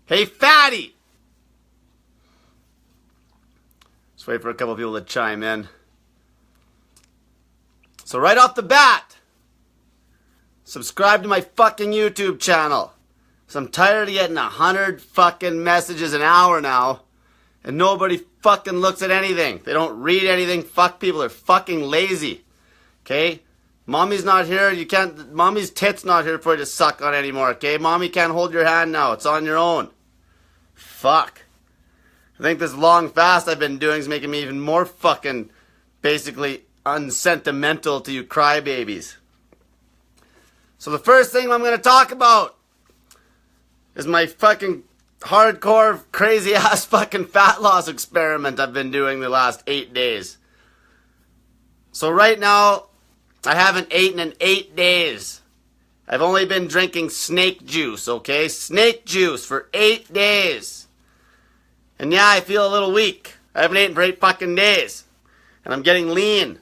Hey, fatty! Let's wait for a couple people to chime in. So right off the bat, subscribe to my fucking YouTube channel. So I'm tired of getting 100 fucking messages an hour now, and nobody fucking looks at anything. They don't read anything. Fuck, people are fucking lazy. Okay? Mommy's not here. Mommy's tit's not here for you to suck on anymore. Okay? Mommy can't hold your hand now. It's on your own. Fuck. I think this long fast I've been doing is making me even more fucking basically unsentimental to you crybabies. So the first thing I'm going to talk about is my fucking hardcore crazy ass fucking fat loss experiment I've been doing the last 8 days. So right now I haven't eaten in 8 days. I've only been drinking snake juice, okay? Snake juice for 8 days. And yeah, I feel a little weak. I haven't eaten for 8 fucking days. And I'm getting lean.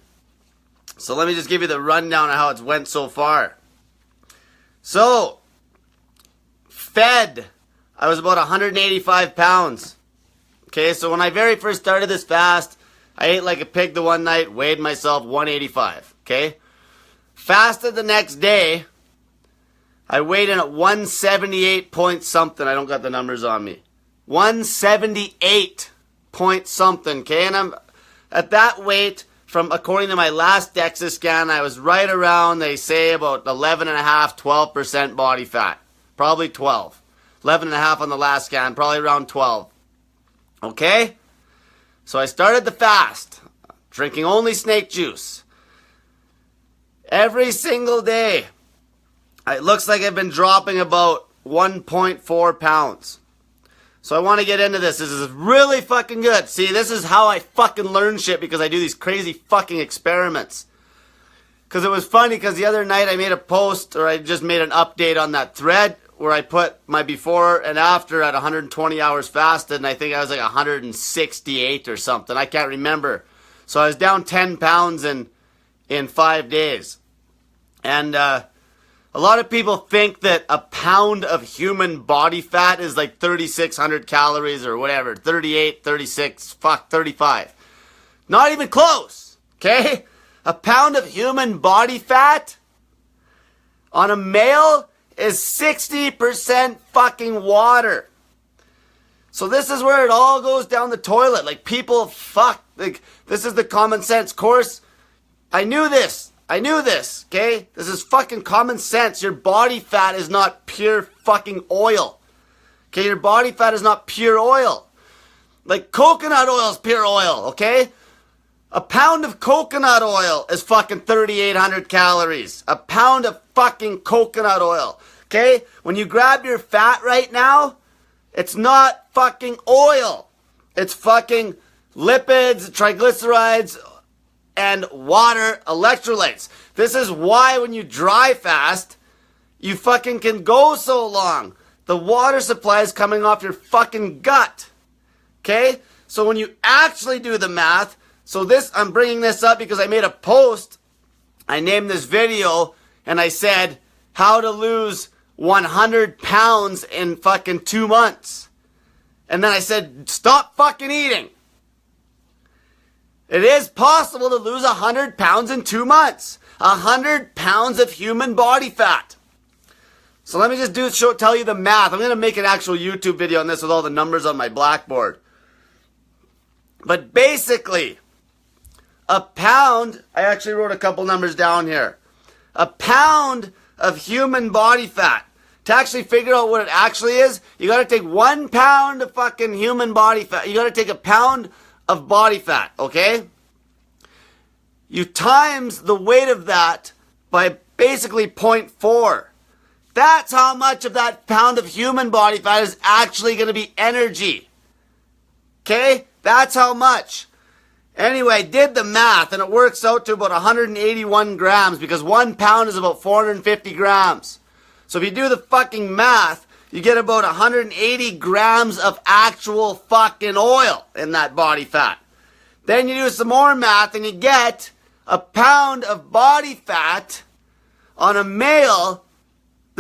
So let me just give you the rundown of how it's went so far. So, fed, I was about 185 pounds. Okay, so when I very first started this fast, I ate like a pig the one night, weighed myself 185. Okay? Fasted the next day, I weighed in at 178 point something. I don't got the numbers on me. 178 point something, okay? And I'm at that weight from, according to my last DEXA scan, I was right around, they say, about 11.5%, 12% body fat. Probably 12. 11.5 on the last scan, probably around 12. Okay? So I started the fast, drinking only snake juice. Every single day, it looks like I've been dropping about 1.4 pounds. So I want to get into this. This is really fucking good. See, this is how I fucking learn shit, because I do these crazy fucking experiments. Because it was funny, because the other night I made a post, or I just made an update on that thread where I put my before and after at 120 hours fasted, and I think I was like 168 or something. I can't remember. So I was down 10 pounds in 5 days. And a lot of people think that a pound of human body fat is like 3,600 calories or whatever. 38, 36, 35. Not even close, okay? A pound of human body fat on a male is 60% fucking water. So this is where it all goes down the toilet. Like, people, like, this is the common sense course. I knew this, okay? This is fucking common sense. Your body fat is not pure fucking oil. Okay, your body fat is not pure oil. Like, coconut oil is pure oil, okay? A pound of coconut oil is fucking 3,800 calories. A pound of fucking coconut oil, okay? When you grab your fat right now, it's not fucking oil. It's fucking lipids, triglycerides, and water, electrolytes. This is why when you dry fast, you fucking can go so long. The water supply is coming off your fucking gut. Okay? So when you actually do the math, so this, I'm bringing this up because I made a post. I named this video and I said, how to lose 100 pounds in fucking 2 months. And then I said, stop fucking eating. It is possible to lose 100 pounds in 2 months. 100 pounds of human body fat. So let me just tell you the math. I'm going to make an actual YouTube video on this with all the numbers on my blackboard. But basically, a pound, I actually wrote a couple numbers down here. A pound of human body fat. To actually figure out what it actually is, you got to take 1 pound of fucking human body fat. You got to take a pound of body fat, okay? You times the weight of that by basically 0.4. That's how much of that pound of human body fat is actually going to be energy. Okay? That's how much. Anyway, I did the math and it works out to about 181 grams because 1 pound is about 450 grams. So if you do the fucking math, you get about 180 grams of actual fucking oil in that body fat. Then you do some more math and you get a pound of body fat on a male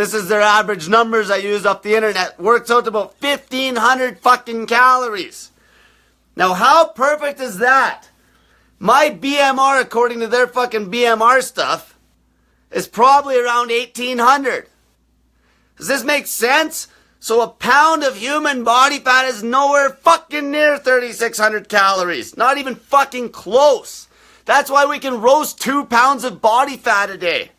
This is their average numbers I used off the internet. Works out to about 1,500 fucking calories. Now, how perfect is that? My BMR, according to their fucking BMR stuff, is probably around 1,800. Does this make sense? So a pound of human body fat is nowhere fucking near 3,600 calories. Not even fucking close. That's why we can roast 2 pounds of body fat a day.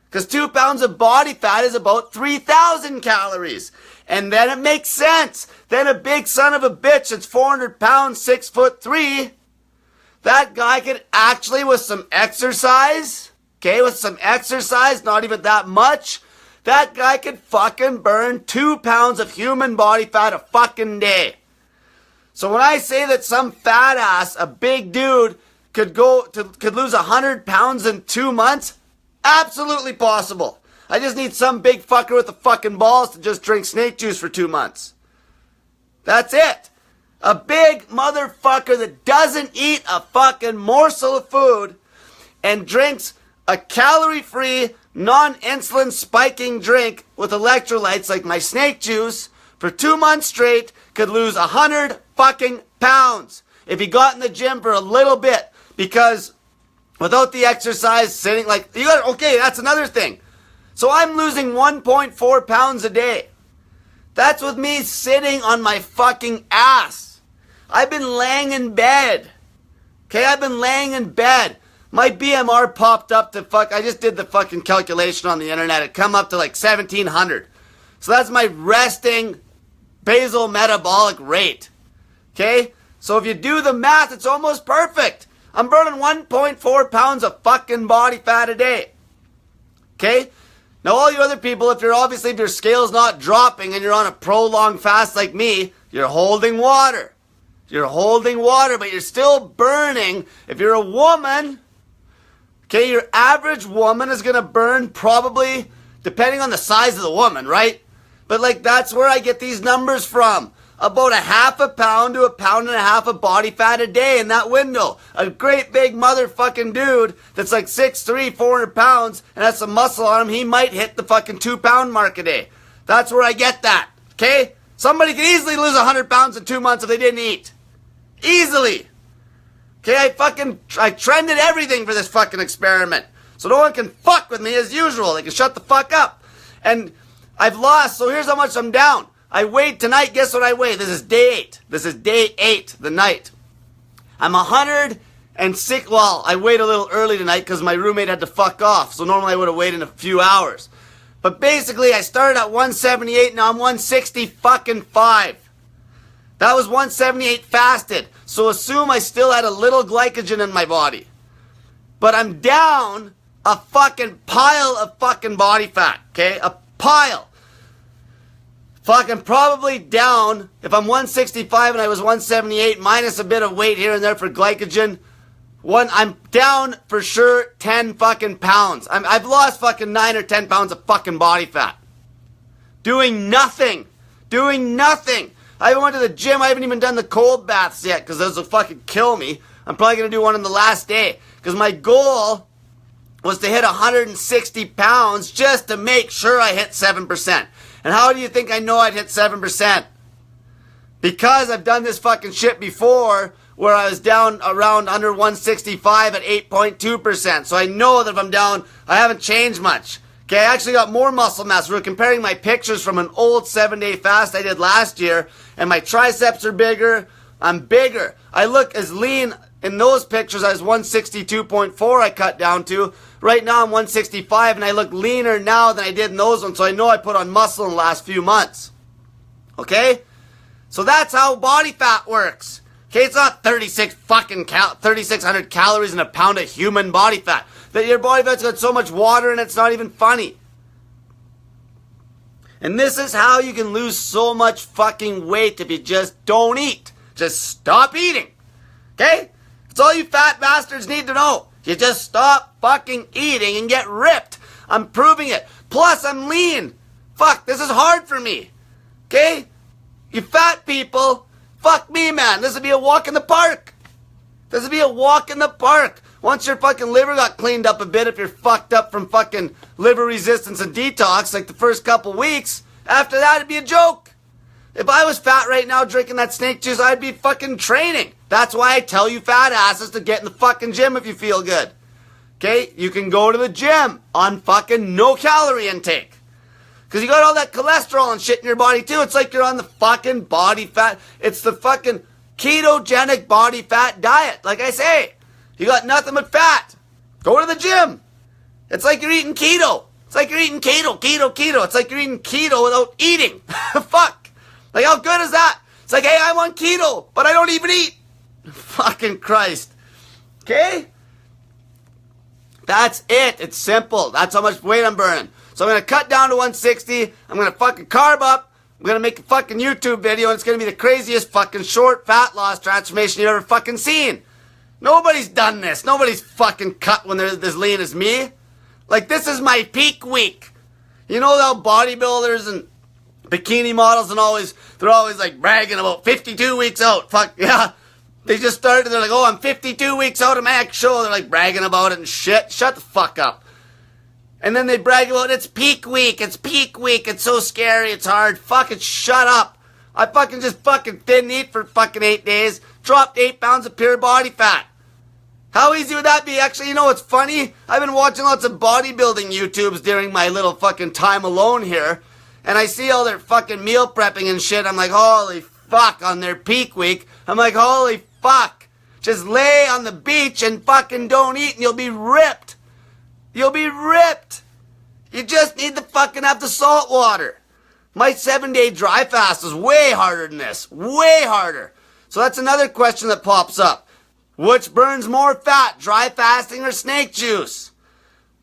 Because 2 pounds of body fat is about 3,000 calories. And then it makes sense. Then a big son of a bitch that's 400 pounds, 6'3", that guy could actually, with some exercise, not even that much, that guy could fucking burn 2 pounds of human body fat a fucking day. So when I say that some fat ass, a big dude, could lose 100 pounds in 2 months, absolutely possible. I just need some big fucker with the fucking balls to just drink snake juice for 2 months. That's it. A big motherfucker that doesn't eat a fucking morsel of food and drinks a calorie-free, non-insulin spiking drink with electrolytes like my snake juice for 2 months straight could lose 100 fucking pounds if he got in the gym for a little bit, because without the exercise, sitting like, okay, that's another thing. So I'm losing 1.4 pounds a day. That's with me sitting on my fucking ass. I've been laying in bed. Okay, I've been laying in bed. My BMR popped up to I just did the fucking calculation on the internet. It come up to like 1,700. So that's my resting basal metabolic rate. Okay? So if you do the math, it's almost perfect. I'm burning 1.4 pounds of fucking body fat a day. Okay? Now all you other people, if your scale's not dropping and you're on a prolonged fast like me, you're holding water. You're holding water, but you're still burning. If you're a woman, okay, your average woman is going to burn probably, depending on the size of the woman, right? But like that's where I get these numbers from. About 0.5 pound to 1.5 pounds of body fat a day in that window. A great big motherfucking dude that's like 6'3", 400 pounds and has some muscle on him, he might hit the fucking 2 pound mark a day. That's where I get that, okay? Somebody could easily lose 100 pounds in 2 months if they didn't eat. Easily. Okay, I trended everything for this fucking experiment. So no one can fuck with me as usual. They can shut the fuck up. And I've lost, so here's how much I'm down. I weighed tonight, guess what I weighed? This is day 8. This is day 8, the night. I'm 106, well, I weighed a little early tonight because my roommate had to fuck off. So normally I would have weighed in a few hours. But basically I started at 178, now I'm 160 fucking 5. That was 178 fasted. So assume I still had a little glycogen in my body. But I'm down a fucking pile of fucking body fat, okay? A pile. Fucking probably down, if I'm 165 and I was 178, minus a bit of weight here and there for glycogen, I'm down for sure 10 fucking pounds. I've lost fucking 9 or 10 pounds of fucking body fat. Doing nothing. Doing nothing. I haven't went to the gym. I haven't even done the cold baths yet because those will fucking kill me. I'm probably going to do one on the last day because my goal was to hit 160 pounds just to make sure I hit 7%. And how do you think I know I'd hit 7%? Because I've done this fucking shit before where I was down around under 165 at 8.2%. So I know that if I'm down, I haven't changed much. Okay, I actually got more muscle mass. We were comparing my pictures from an old 7-day fast I did last year, and my triceps are bigger. I'm bigger. I look as lean in those pictures. I was 162.4 I cut down to. Right now I'm 165, and I look leaner now than I did in those ones, so I know I put on muscle in the last few months. Okay? So that's how body fat works. Okay, it's not 3,600 calories in a pound of human body fat. That your body fat's got so much water and it's not even funny. And this is how you can lose so much fucking weight if you just don't eat. Just stop eating. Okay? That's all you fat bastards need to know. You just stop fucking eating and get ripped. I'm proving it. Plus, I'm lean. Fuck, this is hard for me. Okay? You fat people, fuck me, man. This would be a walk in the park. This would be a walk in the park. Once your fucking liver got cleaned up a bit, if you're fucked up from fucking liver resistance and detox, like the first couple weeks, after that it'd be a joke. If I was fat right now drinking that snake juice, I'd be fucking training. That's why I tell you fat asses to get in the fucking gym if you feel good. Okay? You can go to the gym on fucking no calorie intake. Because you got all that cholesterol and shit in your body too. It's like you're on the fucking body fat. It's the fucking ketogenic body fat diet. Like I say, you got nothing but fat. Go to the gym. It's like you're eating keto. It's like you're eating keto. It's like you're eating keto without eating. Fuck. Like, how good is that? It's like, hey, I'm on keto, but I don't even eat. Fucking Christ. Okay? That's it. It's simple. That's how much weight I'm burning. So I'm going to cut down to 160. I'm going to fucking carb up. I'm going to make a fucking YouTube video, and it's going to be the craziest fucking short fat loss transformation you've ever fucking seen. Nobody's done this. Nobody's fucking cut when they're as lean as me. Like, this is my peak week. You know how bodybuilders and bikini models and they're always like bragging about 52 weeks out. Fuck, yeah. They just started, they're like, oh, I'm 52 weeks out of my next show. They're like bragging about it and shit. Shut the fuck up. And then they brag about it's peak week. It's peak week. It's so scary. It's hard. Fucking shut up. I fucking just fucking didn't eat for fucking 8 days. Dropped 8 pounds of pure body fat. How easy would that be? Actually, you know what's funny? I've been watching lots of bodybuilding YouTubes during my little fucking time alone here. And I see all their fucking meal prepping and shit. I'm like, holy fuck, on their peak week. I'm like, holy fuck. Just lay on the beach and fucking don't eat and you'll be ripped. You'll be ripped. You just need to fucking have the salt water. My 7-day dry fast is way harder than this. Way harder. So that's another question that pops up. Which burns more fat, dry fasting or snake juice?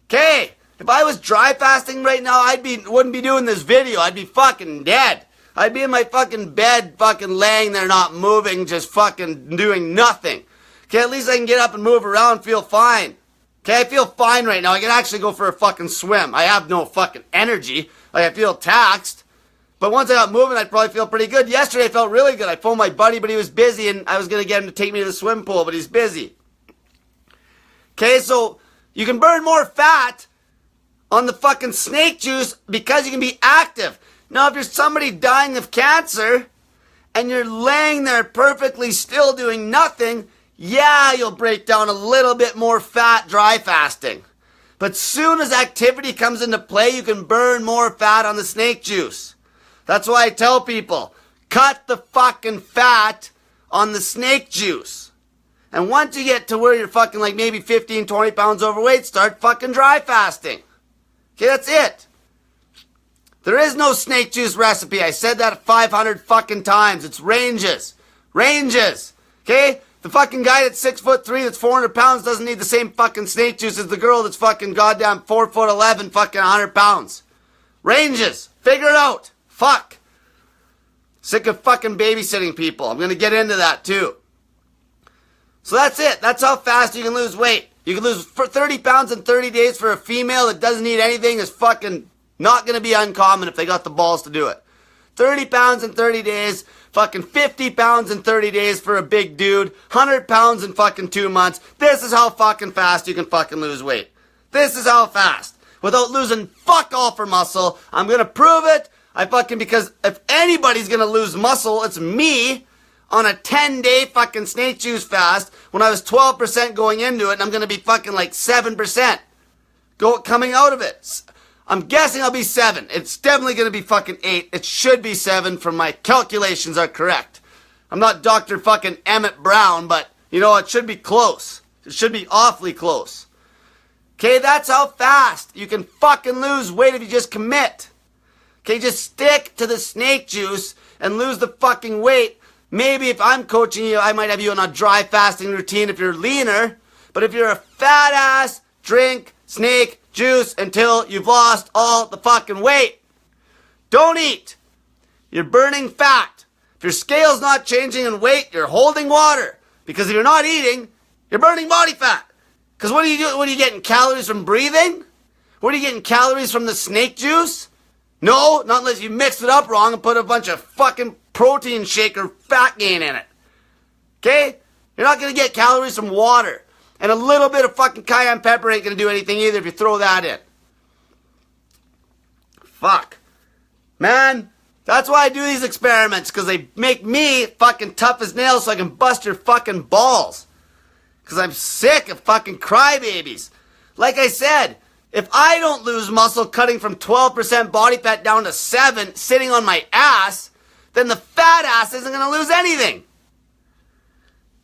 Okay, if I was dry fasting right now, wouldn't be doing this video. I'd be fucking dead. I'd be in my fucking bed, fucking laying there, not moving, just fucking doing nothing. Okay, at least I can get up and move around, feel fine. Okay, I feel fine right now. I can actually go for a fucking swim. I have no fucking energy. Like, I feel taxed. But once I got moving, I'd probably feel pretty good. Yesterday, I felt really good. I phoned my buddy, but he was busy, and I was going to get him to take me to the swim pool, but he's busy. Okay, so you can burn more fat on the fucking snake juice because you can be active. Now, if you're somebody dying of cancer, and you're laying there perfectly still doing nothing, yeah, you'll break down a little bit more fat dry fasting. But soon as activity comes into play, you can burn more fat on the snake juice. That's why I tell people, cut the fucking fat on the snake juice. And once you get to where you're fucking like maybe 15, 20 pounds overweight, start fucking dry fasting. Okay, that's it. There is no snake juice recipe. I said that 500 fucking times. It's ranges. Ranges. Okay? The fucking guy that's 6'3", that's 400 pounds doesn't need the same fucking snake juice as the girl that's fucking goddamn 4'11", fucking 100 pounds. Ranges. Figure it out. Fuck. Sick of fucking babysitting people. I'm gonna get into that too. So that's it. That's how fast you can lose weight. You can lose 30 pounds in 30 days for a female that doesn't eat anything is fucking not gonna be uncommon if they got the balls to do it. 30 pounds in 30 days, fucking 50 pounds in 30 days for a big dude, 100 pounds in fucking 2 months. This is how fucking fast you can fucking lose weight. This is how fast. Without losing fuck all for muscle. I'm gonna prove it. Because if anybody's gonna lose muscle, it's me on a 10-day fucking snake juice fast when I was 12% going into it and I'm gonna be fucking like 7% coming out of it. I'm guessing I'll be 7. It's definitely gonna be fucking 8. It should be 7 from my calculations are correct. I'm not Dr. fucking Emmett Brown, but you know, it should be close. It should be awfully close. Okay, that's how fast you can fucking lose weight if you just commit. Okay, just stick to the snake juice and lose the fucking weight. Maybe if I'm coaching you, I might have you on a dry fasting routine if you're leaner. But if you're a fat ass, drink snake juice until you've lost all the fucking weight. Don't eat. You're burning fat. If your scale's not changing in weight, you're holding water. Because if you're not eating, you're burning body fat. Because what are you doing? What are you getting? Calories from breathing? What are you getting? Calories from the snake juice? No, not unless you mix it up wrong and put a bunch of fucking protein shake or fat gain in it. Okay? You're not going to get calories from water. And a little bit of fucking cayenne pepper ain't gonna do anything either if you throw that in. Fuck. Man, that's why I do these experiments, because they make me fucking tough as nails so I can bust your fucking balls. Because I'm sick of fucking crybabies. Like I said, if I don't lose muscle cutting from 12% body fat down to 7, sitting on my ass, then the fat ass isn't going to lose anything.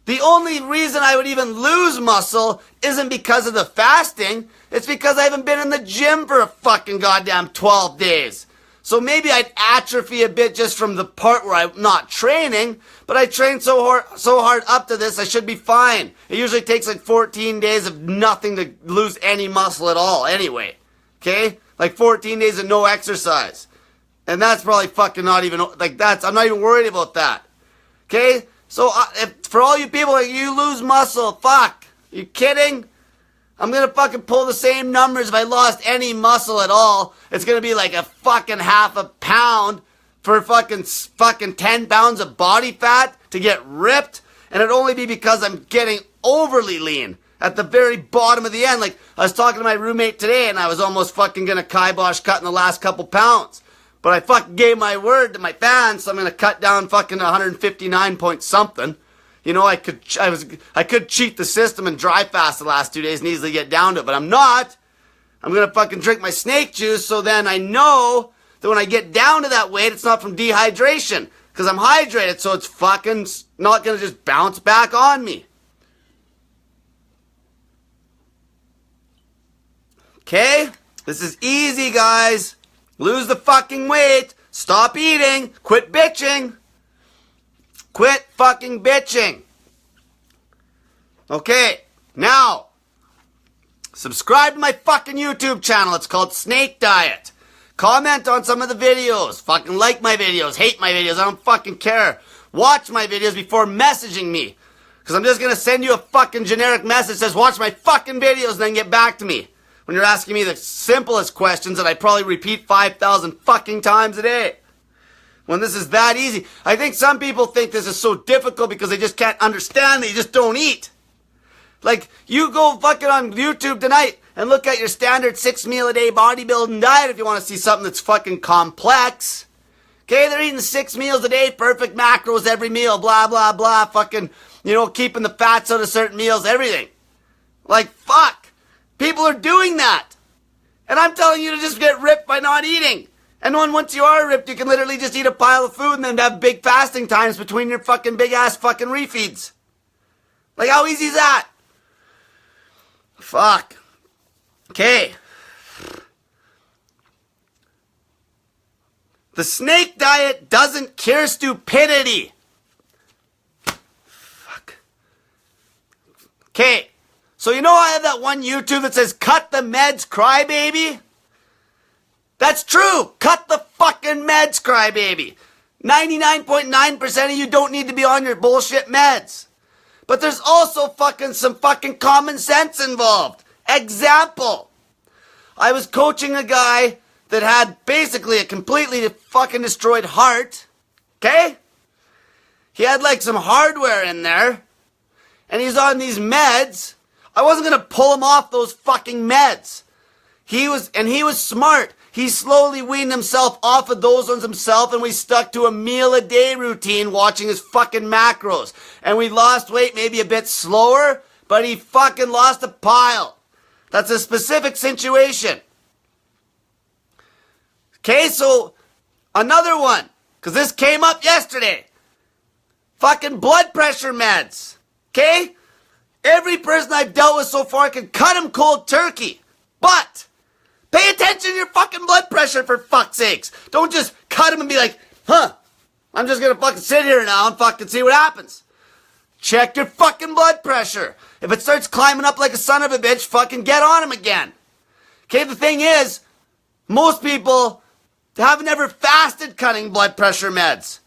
The only reason I would even lose muscle isn't because of the fasting. It's because I haven't been in the gym for a fucking goddamn 12 days. So maybe I'd atrophy a bit just from the part where I'm not training, but I trained so hard up to this, I should be fine. It usually takes like 14 days of nothing to lose any muscle at all anyway. Okay? Like 14 days of no exercise. And that's probably fucking not even, like I'm not even worried about that. Okay? So if, for all you people, like, you lose muscle, fuck. You kidding? I'm gonna fucking pull the same numbers if I lost any muscle at all. It's gonna be like a fucking half a pound for fucking 10 pounds of body fat to get ripped. And it'd only be because I'm getting overly lean at the very bottom of the end. Like, I was talking to my roommate today and I was almost fucking gonna kibosh cutting the last couple pounds. But I fucking gave my word to my fans, so I'm gonna cut down fucking 159 point something. You know, I could cheat the system and dry fast the last 2 days and easily get down to it, but I'm not. I'm gonna fucking drink my snake juice, so then I know that when I get down to that weight, it's not from dehydration, because I'm hydrated, so it's fucking not gonna just bounce back on me. Okay? This is easy, guys. Lose the fucking weight. Stop eating. Quit bitching. Quit fucking bitching. Okay, now, subscribe to my fucking YouTube channel. It's called Snake Diet. Comment on some of the videos. Fucking like my videos. Hate my videos. I don't fucking care. Watch my videos before messaging me. Because I'm just going to send you a fucking generic message that says, watch my fucking videos and then get back to me. When you're asking me the simplest questions that I probably repeat 5,000 fucking times a day. When this is that easy. I think some people think this is so difficult because they just can't understand that you just don't eat. Like, you go fucking on YouTube tonight and look at your standard 6 meal a day bodybuilding diet if you want to see something that's fucking complex. Okay, they're eating 6 meals a day, perfect macros every meal, blah, blah, blah, fucking, you know, keeping the fats out of certain meals, everything. Like, fuck. People are doing that. And I'm telling you to just get ripped by not eating. And once you are ripped, you can literally just eat a pile of food and then have big fasting times between your fucking big ass fucking refeeds. Like, how easy is that? Fuck. Okay. The snake diet doesn't cure stupidity. Fuck. Okay. So you know I have that one YouTube that says, cut the meds, crybaby? That's true. Cut the fucking meds, crybaby. 99.9% of you don't need to be on your bullshit meds. But there's also fucking some fucking common sense involved. Example. I was coaching a guy that had basically a completely fucking destroyed heart. Okay? He had like some hardware in there. And he's on these meds. I wasn't going to pull him off those fucking meds. He was smart. He slowly weaned himself off of those ones himself, and we stuck to a meal a day routine watching his fucking macros. And we lost weight maybe a bit slower, but he fucking lost a pile. That's a specific situation. Okay, so another one, because this came up yesterday. Fucking blood pressure meds. Okay? Every person I've dealt with so far can cut him cold turkey. But pay attention to your fucking blood pressure, for fuck's sakes. Don't just cut him and be like, I'm just gonna fucking sit here now and fucking see what happens. Check your fucking blood pressure. If it starts climbing up like a son of a bitch, fucking get on him again. Okay, the thing is, most people have never fasted cutting blood pressure meds.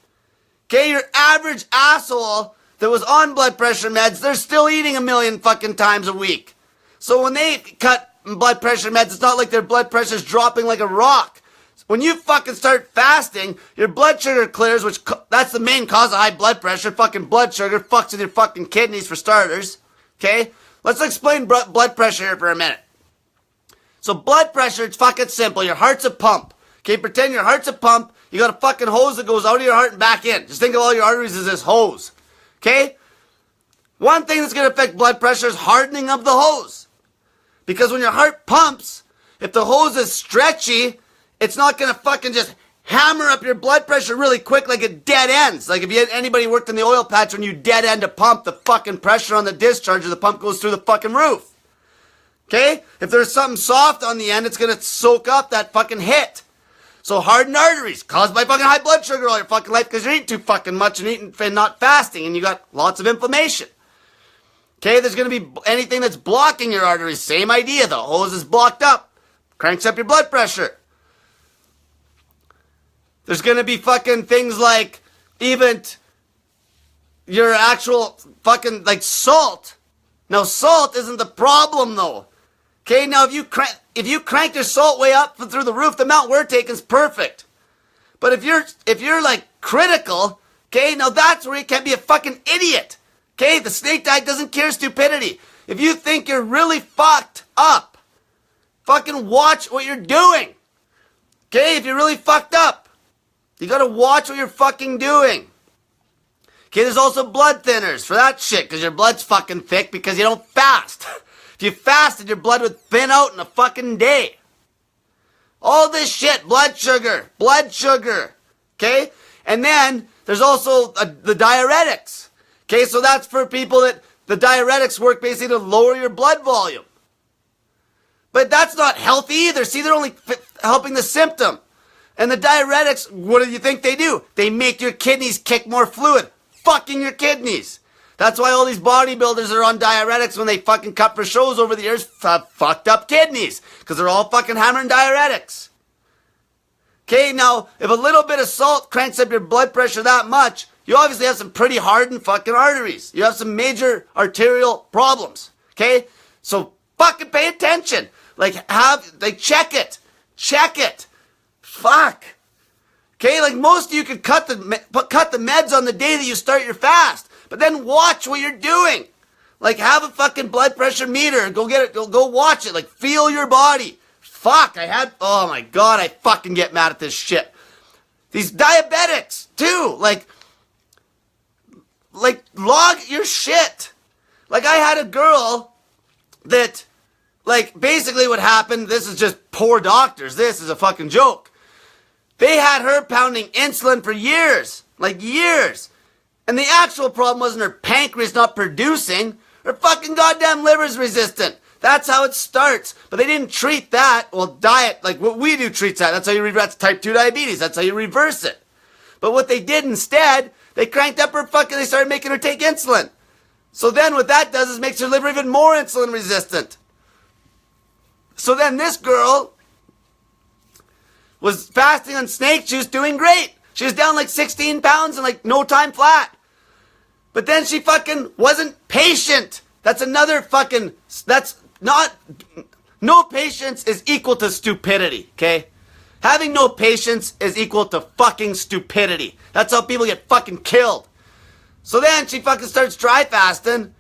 Okay, your average asshole that was on blood pressure meds, they're still eating 1 million fucking times a week. So when they cut blood pressure meds, it's not like their blood pressure's dropping like a rock. When you fucking start fasting, your blood sugar clears, which that's the main cause of high blood pressure. Fucking blood sugar fucks with your fucking kidneys for starters. Okay? Let's explain blood pressure here for a minute. So blood pressure, it's fucking simple. Your heart's a pump. Okay, pretend your heart's a pump. You got a fucking hose that goes out of your heart and back in. Just think of all your arteries as this hose. Okay? One thing that's going to affect blood pressure is hardening of the hose. Because when your heart pumps, if the hose is stretchy, it's not going to fucking just hammer up your blood pressure really quick like it dead ends. Like if anybody worked in the oil patch, when you dead end a pump, the fucking pressure on the discharge of the pump goes through the fucking roof. Okay? If there's something soft on the end, it's going to soak up that fucking hit. So hardened arteries, caused by fucking high blood sugar all your fucking life because you're eating too fucking much and eating and not fasting and you got lots of inflammation. Okay, there's going to be anything that's blocking your arteries. Same idea. The hose is blocked up. Cranks up your blood pressure. There's going to be fucking things like even your actual fucking like salt. Now salt isn't the problem though. Okay, now if you crank your salt way up through the roof, the amount we're taking is perfect. But if you're like critical, okay, now that's where you can't be a fucking idiot. Okay, the snake diet doesn't care stupidity. If you think you're really fucked up, fucking watch what you're doing. Okay, if you're really fucked up, you gotta watch what you're fucking doing. Okay, there's also blood thinners for that shit, because your blood's fucking thick because you don't fast. If you fasted, your blood would thin out in a fucking day. All this shit, blood sugar. Okay? And then there's also the diuretics. Okay, so that's for people that the diuretics work basically to lower your blood volume. But that's not healthy either. See, they're only helping the symptom. And the diuretics, what do you think they do? They make your kidneys kick more fluid. Fucking your kidneys. That's why all these bodybuilders are on diuretics when they fucking cut for shows over the years. Have fucked up kidneys. Because they're all fucking hammering diuretics. Okay, now, if a little bit of salt cranks up your blood pressure that much, you obviously have some pretty hardened fucking arteries. You have some major arterial problems. Okay? So fucking pay attention. Check it. Check it. Fuck. Okay, like most of you could cut the meds on the day that you start your fast. But then watch what you're doing. Like have a fucking blood pressure meter and go get it. Go watch it. Like feel your body. Fuck, oh my God, I fucking get mad at this shit. These diabetics too. Like log your shit. Like I had a girl that, like basically what happened, this is just poor doctors. This is a fucking joke. They had her pounding insulin for years. Like years. And the actual problem wasn't her pancreas not producing. Her fucking goddamn liver's resistant. That's how it starts. But they didn't treat that. Well, diet, like what we do treats that. That's how that's type 2 diabetes. That's how you reverse it. But what they did instead, they cranked up her they started making her take insulin. So then what that does is makes her liver even more insulin resistant. So then this girl was fasting on snake juice, doing great. She was down like 16 pounds in like no time flat. But then she fucking wasn't patient. That's another fucking, no patience is equal to stupidity, okay? Having no patience is equal to fucking stupidity. That's how people get fucking killed. So then she fucking starts dry fasting,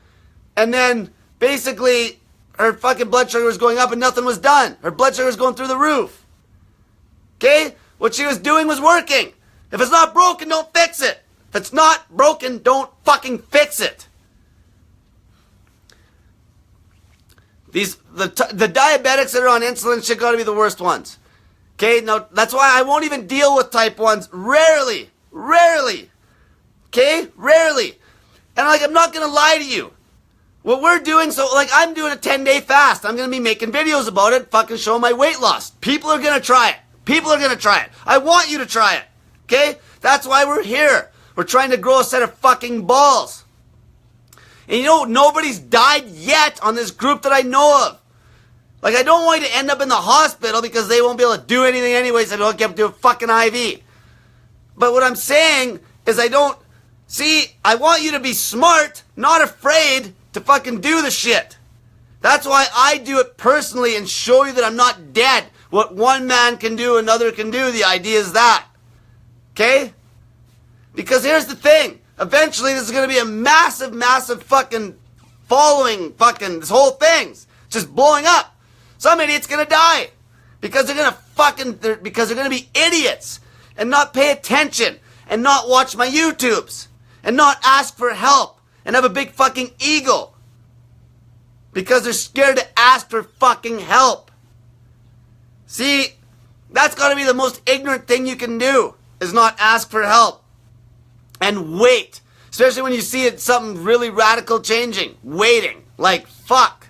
and then basically her fucking blood sugar was going up and nothing was done. Her blood sugar was going through the roof. Okay? What she was doing was working. If it's not broken, don't fix it. If it's not broken, don't fucking fix it. The diabetics that are on insulin shit gotta be the worst ones. Okay, now that's why I won't even deal with type 1s. Rarely. Okay? Rarely. And I'm not gonna lie to you. What we're doing, I'm doing a 10-day fast. I'm gonna be making videos about it, fucking showing my weight loss. People are gonna try it. I want you to try it. Okay? That's why we're here. We're trying to grow a set of fucking balls. And nobody's died yet on this group that I know of. Like, I don't want you to end up in the hospital because they won't be able to do anything anyways. They don't get to do a fucking IV. But what I'm saying is I want you to be smart, not afraid to fucking do the shit. That's why I do it personally and show you that I'm not dead. What one man can do, another can do. The idea is that. Okay? Because here's the thing. Eventually, this is going to be a massive, massive fucking following fucking this whole thing's just blowing up. Some idiot's gonna die because because they're gonna be idiots and not pay attention and not watch my YouTubes and not ask for help and have a big fucking ego because they're scared to ask for fucking help. See, that's gotta be the most ignorant thing you can do, is not ask for help and wait. Especially when you see it, something really radical changing. Waiting. Like, fuck.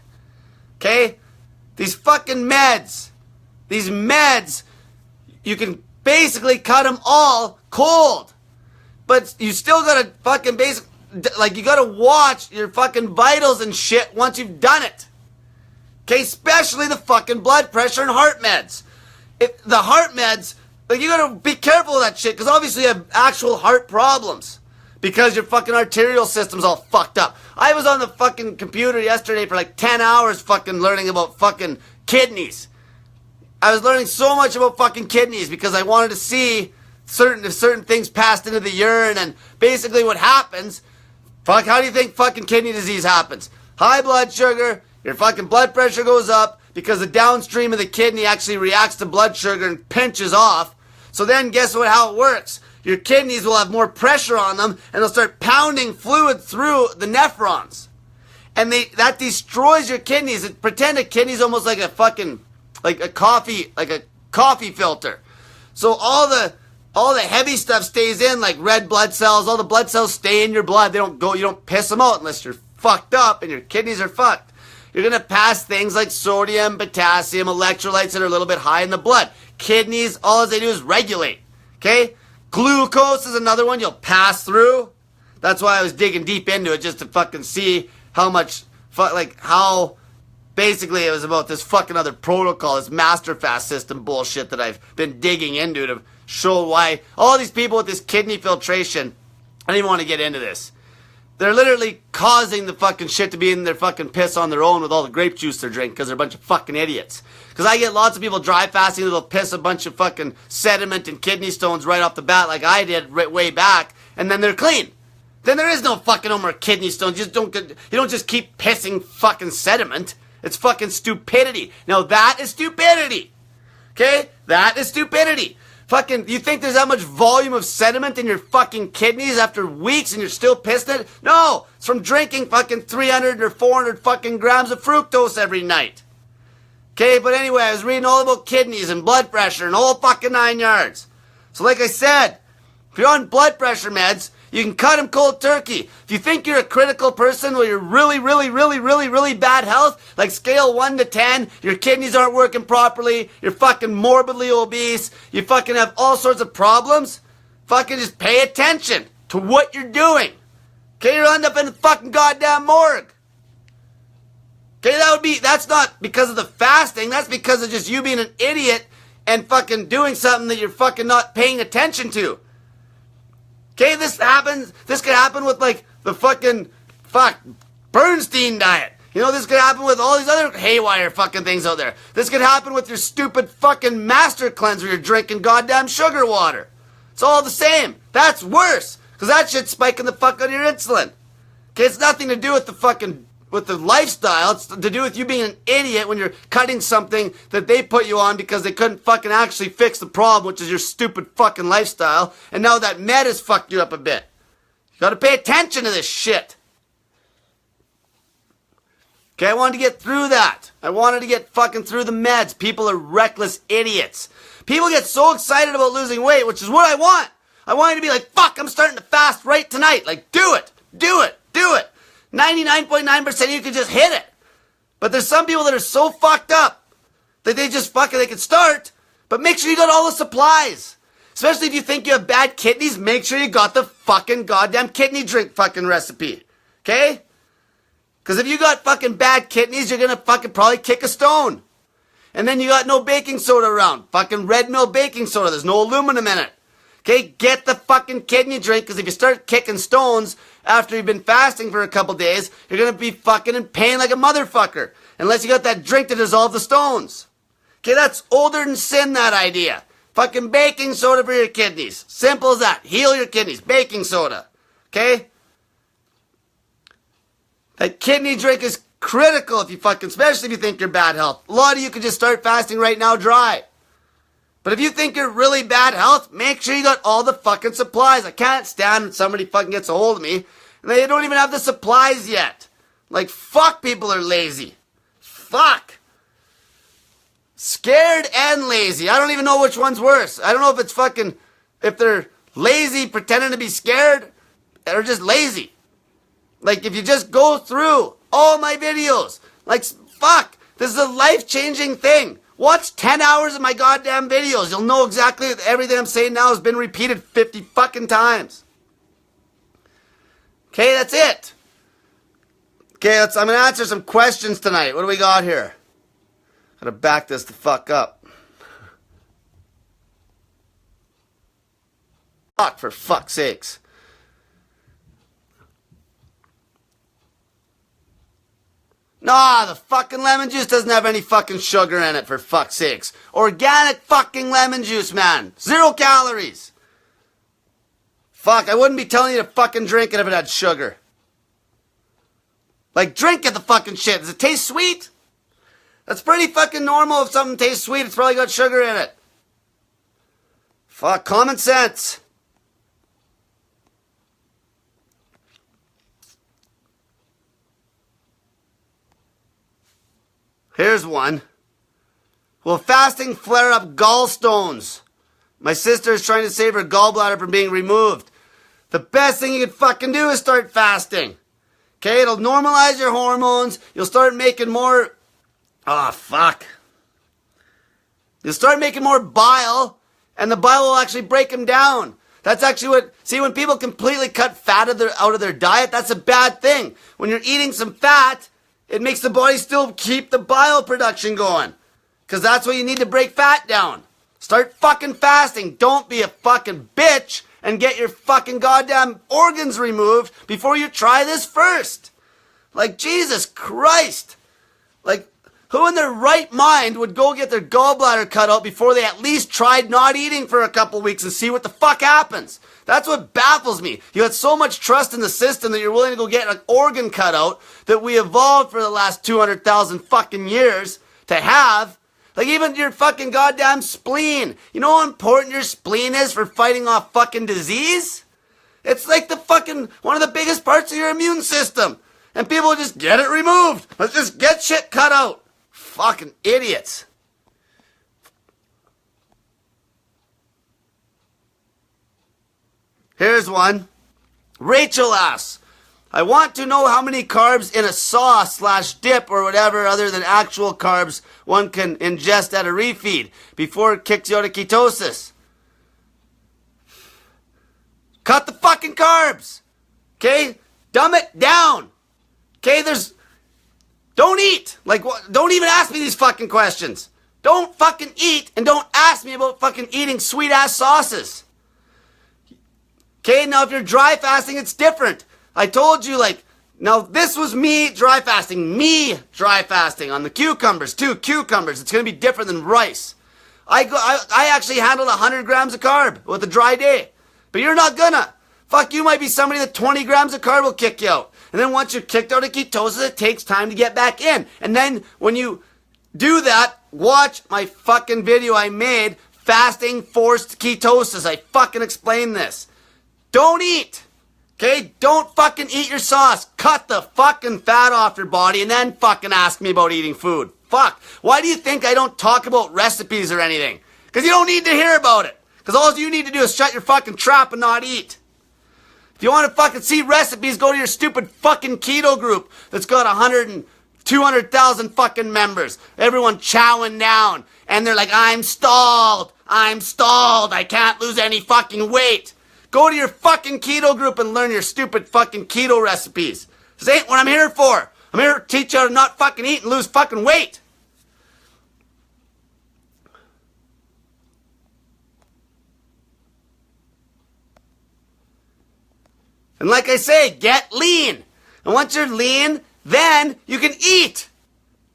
Okay? These fucking meds. These meds, you can basically cut them all cold. But you still gotta fucking you gotta watch your fucking vitals and shit once you've done it. Okay? Especially the fucking blood pressure and heart meds. If the heart meds, you gotta be careful of that shit, because obviously you have actual heart problems. Because your fucking arterial system's all fucked up. I was on the fucking computer yesterday for like 10 hours fucking learning about fucking kidneys. I was learning so much about fucking kidneys because I wanted to see if certain things passed into the urine, and basically what happens, how do you think fucking kidney disease happens? High blood sugar, your fucking blood pressure goes up because the downstream of the kidney actually reacts to blood sugar and pinches off. So then guess how it works? Your kidneys will have more pressure on them, and they'll start pounding fluid through the nephrons. And that destroys your kidneys. Pretend a kidney's almost like a fucking, like a coffee filter. So all the heavy stuff stays in, like red blood cells. All the blood cells stay in your blood. You don't piss them out unless you're fucked up and your kidneys are fucked. You're gonna pass things like sodium, potassium, electrolytes that are a little bit high in the blood. Kidneys, all they do is regulate. Okay? Glucose is another one you'll pass through. That's why I was digging deep into it, just to fucking see how much, how basically it was about this fucking other protocol, this master fast system bullshit that I've been digging into to show why all these people with this kidney filtration, I don't even want to get into this. They're literally causing the fucking shit to be in their fucking piss on their own with all the grape juice they're drinking because they're a bunch of fucking idiots. Because I get lots of people dry fasting that'll piss a bunch of fucking sediment and kidney stones right off the bat like I did way back, and then they're clean. Then there is no fucking no more kidney stones. You don't just keep pissing fucking sediment. It's fucking stupidity. Now that is stupidity. Okay? That is stupidity. Fucking, you think there's that much volume of sediment in your fucking kidneys after weeks and you're still pissed at it? No! It's from drinking fucking 300 or 400 fucking grams of fructose every night. Okay, but anyway, I was reading all about kidneys and blood pressure and all fucking 9 yards. So like I said, if you're on blood pressure meds, you can cut them cold turkey. If you think you're a critical person where you're really bad health, like scale 1 to 10, your kidneys aren't working properly, you're fucking morbidly obese, you fucking have all sorts of problems, fucking just pay attention to what you're doing. Okay, you'll end up in the fucking goddamn morgue. Okay, that's not because of the fasting, that's because of just you being an idiot and fucking doing something that you're fucking not paying attention to. Okay, this could happen with like the fucking Bernstein diet. You know, this could happen with all these other haywire fucking things out there. This could happen with your stupid fucking master cleanse where you're drinking goddamn sugar water. It's all the same. That's worse, because that shit's spiking the fuck out of your insulin. Okay, it's nothing to do with with the lifestyle. It's to do with you being an idiot when you're cutting something that they put you on because they couldn't fucking actually fix the problem, which is your stupid fucking lifestyle. And now that med has fucked you up a bit. You gotta pay attention to this shit. Okay, I wanted to get through that. I wanted to get fucking through the meds. People are reckless idiots. People get so excited about losing weight, which is what I want. I want you to be like, fuck, I'm starting to fast right tonight. Like, do it. 99.9% of you can just hit it. But there's some people that are so fucked up that they can start, but make sure you got all the supplies. Especially if you think you have bad kidneys, make sure you got the fucking goddamn kidney drink fucking recipe. Okay? Because if you got fucking bad kidneys, you're gonna fucking probably kick a stone. And then you got no baking soda around. Fucking Red Mill baking soda. There's no aluminum in it. Okay, get the fucking kidney drink, because if you start kicking stones after you've been fasting for a couple days, you're gonna be fucking in pain like a motherfucker. Unless you got that drink to dissolve the stones. Okay, that's older than sin, that idea. Fucking baking soda for your kidneys. Simple as that. Heal your kidneys. Baking soda. Okay? That kidney drink is critical if you fucking, especially if you think you're bad health. A lot of you could just start fasting right now dry. But if you think you're really bad health, make sure you got all the fucking supplies. I can't stand when somebody fucking gets a hold of me and they don't even have the supplies yet. Like, fuck, people are lazy. Fuck. Scared and lazy. I don't even know which one's worse. I don't know if it's fucking, if they're lazy pretending to be scared or just lazy. Like, if you just go through all my videos, like, fuck, this is a life-changing thing. Watch 10 hours of my goddamn videos. You'll know exactly everything I'm saying now has been repeated 50 fucking times. Okay, that's it. Okay, I'm going to answer some questions tonight. What do we got here? Gotta back this the fuck up. Fuck, for fuck's sakes. Nah, the fucking lemon juice doesn't have any fucking sugar in it, for fuck's sakes. Organic fucking lemon juice, man. 0 calories. Fuck, I wouldn't be telling you to fucking drink it if it had sugar. Like, drink it, the fucking shit. Does it taste sweet? That's pretty fucking normal. If something tastes sweet, it's probably got sugar in it. Fuck, common sense. Here's one. Will fasting flare up gallstones? My sister is trying to save her gallbladder from being removed. The best thing you can fucking do is start fasting. Okay, it'll normalize your hormones. You'll start making more... Oh, fuck. You'll start making more bile, and the bile will actually break them down. That's actually what... See, when people completely cut fat out of their diet, that's a bad thing. When you're eating some fat, it makes the body still keep the bile production going. Because that's what you need to break fat down. Start fucking fasting. Don't be a fucking bitch and get your fucking goddamn organs removed before you try this first. Like, Jesus Christ. Like, who in their right mind would go get their gallbladder cut out before they at least tried not eating for a couple weeks and see what the fuck happens? That's what baffles me. You had so much trust in the system that you're willing to go get an organ cut out that we evolved for the last 200,000 fucking years to have. Like, even your fucking goddamn spleen. You know how important your spleen is for fighting off fucking disease? It's like the fucking, one of the biggest parts of your immune system. And people just get it removed. Let's just get shit cut out. Fucking idiots. Here's one. Rachel asks, I want to know how many carbs in a sauce/dip or whatever other than actual carbs one can ingest at a refeed before it kicks you out of ketosis. Cut the fucking carbs. Okay? Dumb it down. Okay? Don't eat. Like, don't even ask me these fucking questions. Don't fucking eat and don't ask me about fucking eating sweet ass sauces. Okay, now if you're dry fasting, it's different. I told you, like, now this was me dry fasting. Me dry fasting on the cucumbers, too. Cucumbers. It's going to be different than rice. I actually handled 100 grams of carb with a dry day. But you're not gonna. Fuck, you might be somebody that 20 grams of carb will kick you out. And then once you're kicked out of ketosis, it takes time to get back in. And then when you do that, watch my fucking video I made, Fasting Forced Ketosis. I fucking explained this. Don't eat. Okay? Don't fucking eat your sauce. Cut the fucking fat off your body and then fucking ask me about eating food. Fuck. Why do you think I don't talk about recipes or anything? Because you don't need to hear about it. Because all you need to do is shut your fucking trap and not eat. If you want to fucking see recipes, go to your stupid fucking keto group that's got 100 and 200,000 fucking members. Everyone chowing down. And they're like, I'm stalled. I can't lose any fucking weight. Go to your fucking keto group and learn your stupid fucking keto recipes. This ain't what I'm here for. I'm here to teach you how to not fucking eat and lose fucking weight. And like I say, get lean. And once you're lean, then you can eat.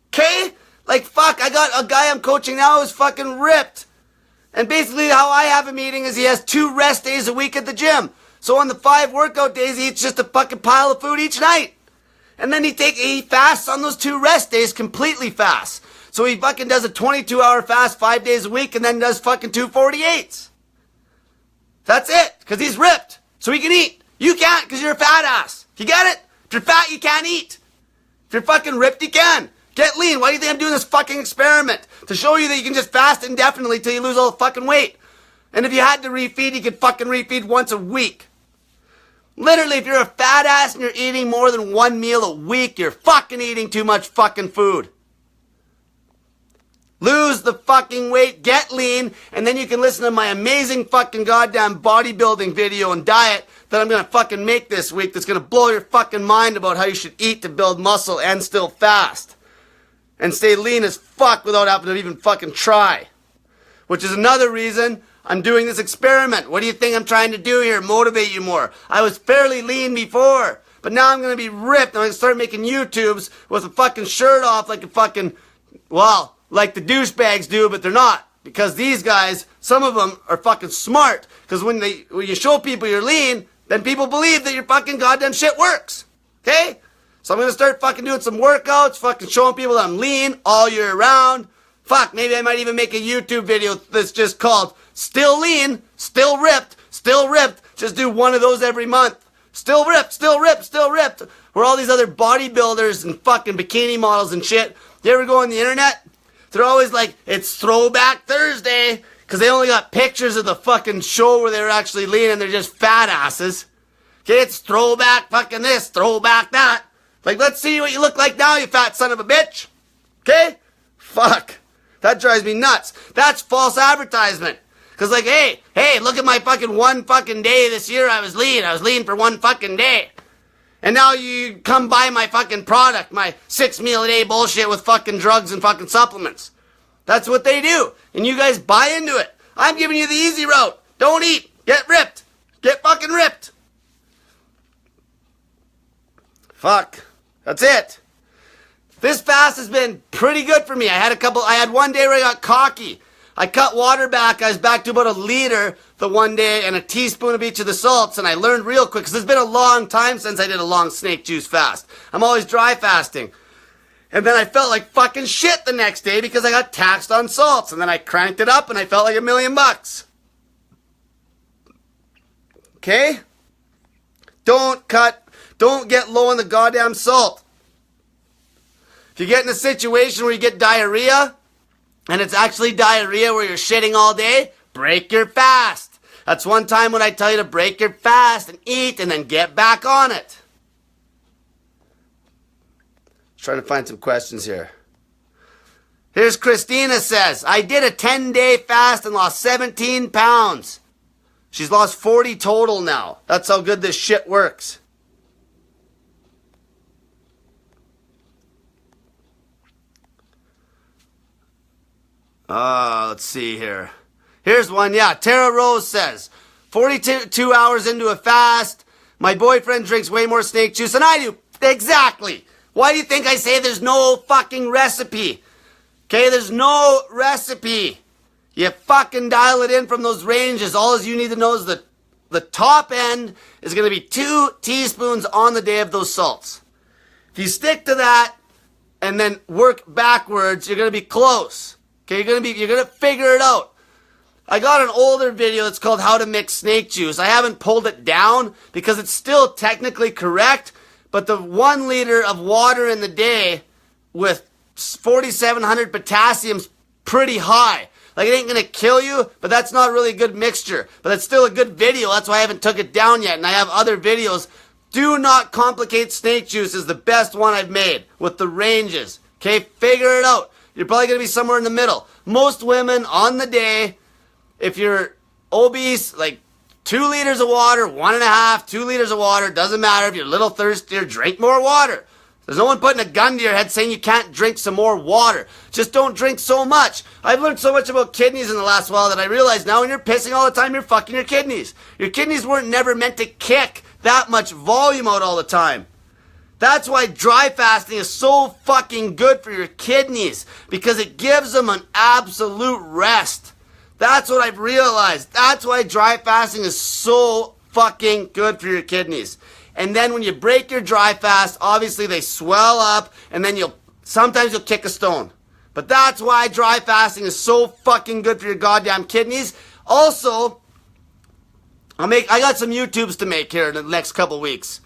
Okay? Like, fuck, I got a guy I'm coaching now who's fucking ripped. And basically how I have him eating is he has 2 rest days a week at the gym. So on the 5 workout days, he eats just a fucking pile of food each night. And then he fasts on those 2 rest days, completely fasts. So he fucking does a 22-hour fast 5 days a week and then does fucking 2 48s. That's it, because he's ripped, so he can eat. You can't, because you're a fat ass. You get it? If you're fat, you can't eat. If you're fucking ripped, you can. Get lean. Why do you think I'm doing this fucking experiment? To show you that you can just fast indefinitely till you lose all the fucking weight. And if you had to refeed, you could fucking refeed once a week. Literally, if you're a fat ass and you're eating more than 1 meal a week, you're fucking eating too much fucking food. Lose the fucking weight, get lean, and then you can listen to my amazing fucking goddamn bodybuilding video and diet that I'm gonna fucking make this week that's gonna blow your fucking mind about how you should eat to build muscle and still fast. And stay lean as fuck without having to even fucking try. Which is another reason I'm doing this experiment. What do you think I'm trying to do here? Motivate you more. I was fairly lean before, but now I'm gonna be ripped. I'm gonna start making YouTubes with a fucking shirt off like a fucking, well, like the douchebags do, but they're not. Because these guys, some of them are fucking smart. Because when you show people you're lean, then people believe that your fucking goddamn shit works. Okay? So I'm going to start fucking doing some workouts, fucking showing people that I'm lean all year round. Fuck, maybe I might even make a YouTube video that's just called Still Lean, Still Ripped, Still Ripped. Just do one of those every month. Still ripped, still ripped, still ripped. Where all these other bodybuilders and fucking bikini models and shit, you ever go on the internet? They're always like, it's Throwback Thursday, because they only got pictures of the fucking show where they were actually lean and they're just fat asses. Okay, it's throwback fucking this, throwback that. Like, let's see what you look like now, you fat son of a bitch. Okay? Fuck. That drives me nuts. That's false advertisement. Because like, hey, look at my fucking one fucking day this year I was lean. I was lean for 1 fucking day. And now you come buy my fucking product, my 6 meal a day bullshit with fucking drugs and fucking supplements. That's what they do. And you guys buy into it. I'm giving you the easy route. Don't eat. Get ripped. Get fucking ripped. Fuck. That's it. This fast has been pretty good for me. I had one day where I got cocky. I cut water back. I was back to about 1 liter the one day and a teaspoon of each of the salts. And I learned real quick because it's been a long time since I did a long snake juice fast. I'm always dry fasting. And then I felt like fucking shit the next day because I got taxed on salts. And then I cranked it up and I felt like $1,000,000. Okay? Don't get low on the goddamn salt. If you get in a situation where you get diarrhea, and it's actually diarrhea where you're shitting all day, break your fast. That's one time when I tell you to break your fast and eat and then get back on it. Trying to find some questions here. Here's Christina says, I did a 10-day fast and lost 17 pounds. She's lost 40 total now. That's how good this shit works. Let's see here. Here's one, yeah. Tara Rose says, 42 hours into a fast, my boyfriend drinks way more snake juice than I do. Exactly. Why do you think I say there's no fucking recipe? Okay, there's no recipe. You fucking dial it in from those ranges. All you need to know is that the top end is going to be 2 teaspoons on the day of those salts. If you stick to that and then work backwards, you're going to be close. Okay, you're going to figure it out. I got an older video that's called How to Mix Snake Juice. I haven't pulled it down because it's still technically correct, but the 1 liter of water in the day with 4,700 potassium's pretty high. Like, it ain't going to kill you, but that's not really a good mixture. But it's still a good video. That's why I haven't took it down yet, and I have other videos. Do not complicate snake juice is the best one I've made with the ranges. Okay, figure it out. You're probably going to be somewhere in the middle. Most women on the day, if you're obese, like 2 liters of water, 1.5, 2 liters of water, doesn't matter. If you're a little thirstier, drink more water. There's no one putting a gun to your head saying you can't drink some more water. Just don't drink so much. I've learned so much about kidneys in the last while that I realize now when you're pissing all the time, you're fucking your kidneys. Your kidneys weren't never meant to kick that much volume out all the time. That's why dry fasting is so fucking good for your kidneys, because it gives them an absolute rest. That's what I've realized. That's why dry fasting is so fucking good for your kidneys. And then when you break your dry fast, obviously they swell up, and then sometimes you'll kick a stone. But that's why dry fasting is so fucking good for your goddamn kidneys. Also, I got some YouTubes to make here in the next couple weeks.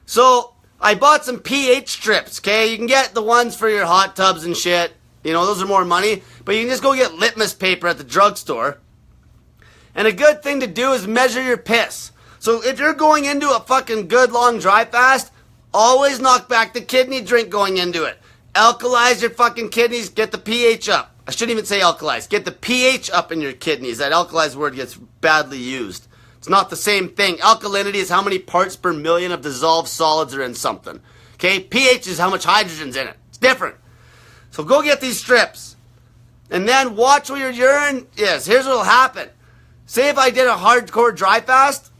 So, I bought some pH strips, okay? You can get the ones for your hot tubs and shit. You know, those are more money. But you can just go get litmus paper at the drugstore. And a good thing to do is measure your piss. So if you're going into a fucking good long dry fast, always knock back the kidney drink going into it. Alkalize your fucking kidneys, get the pH up. I shouldn't even say alkalize. Get the pH up in your kidneys. That alkalize word gets badly used. It's not the same thing. Alkalinity is how many parts per million of dissolved solids are in something. Okay? pH is how much hydrogen's in it. It's different. So go get these strips. And then watch where your urine is. Here's what will happen. Say if I did a hardcore dry fast,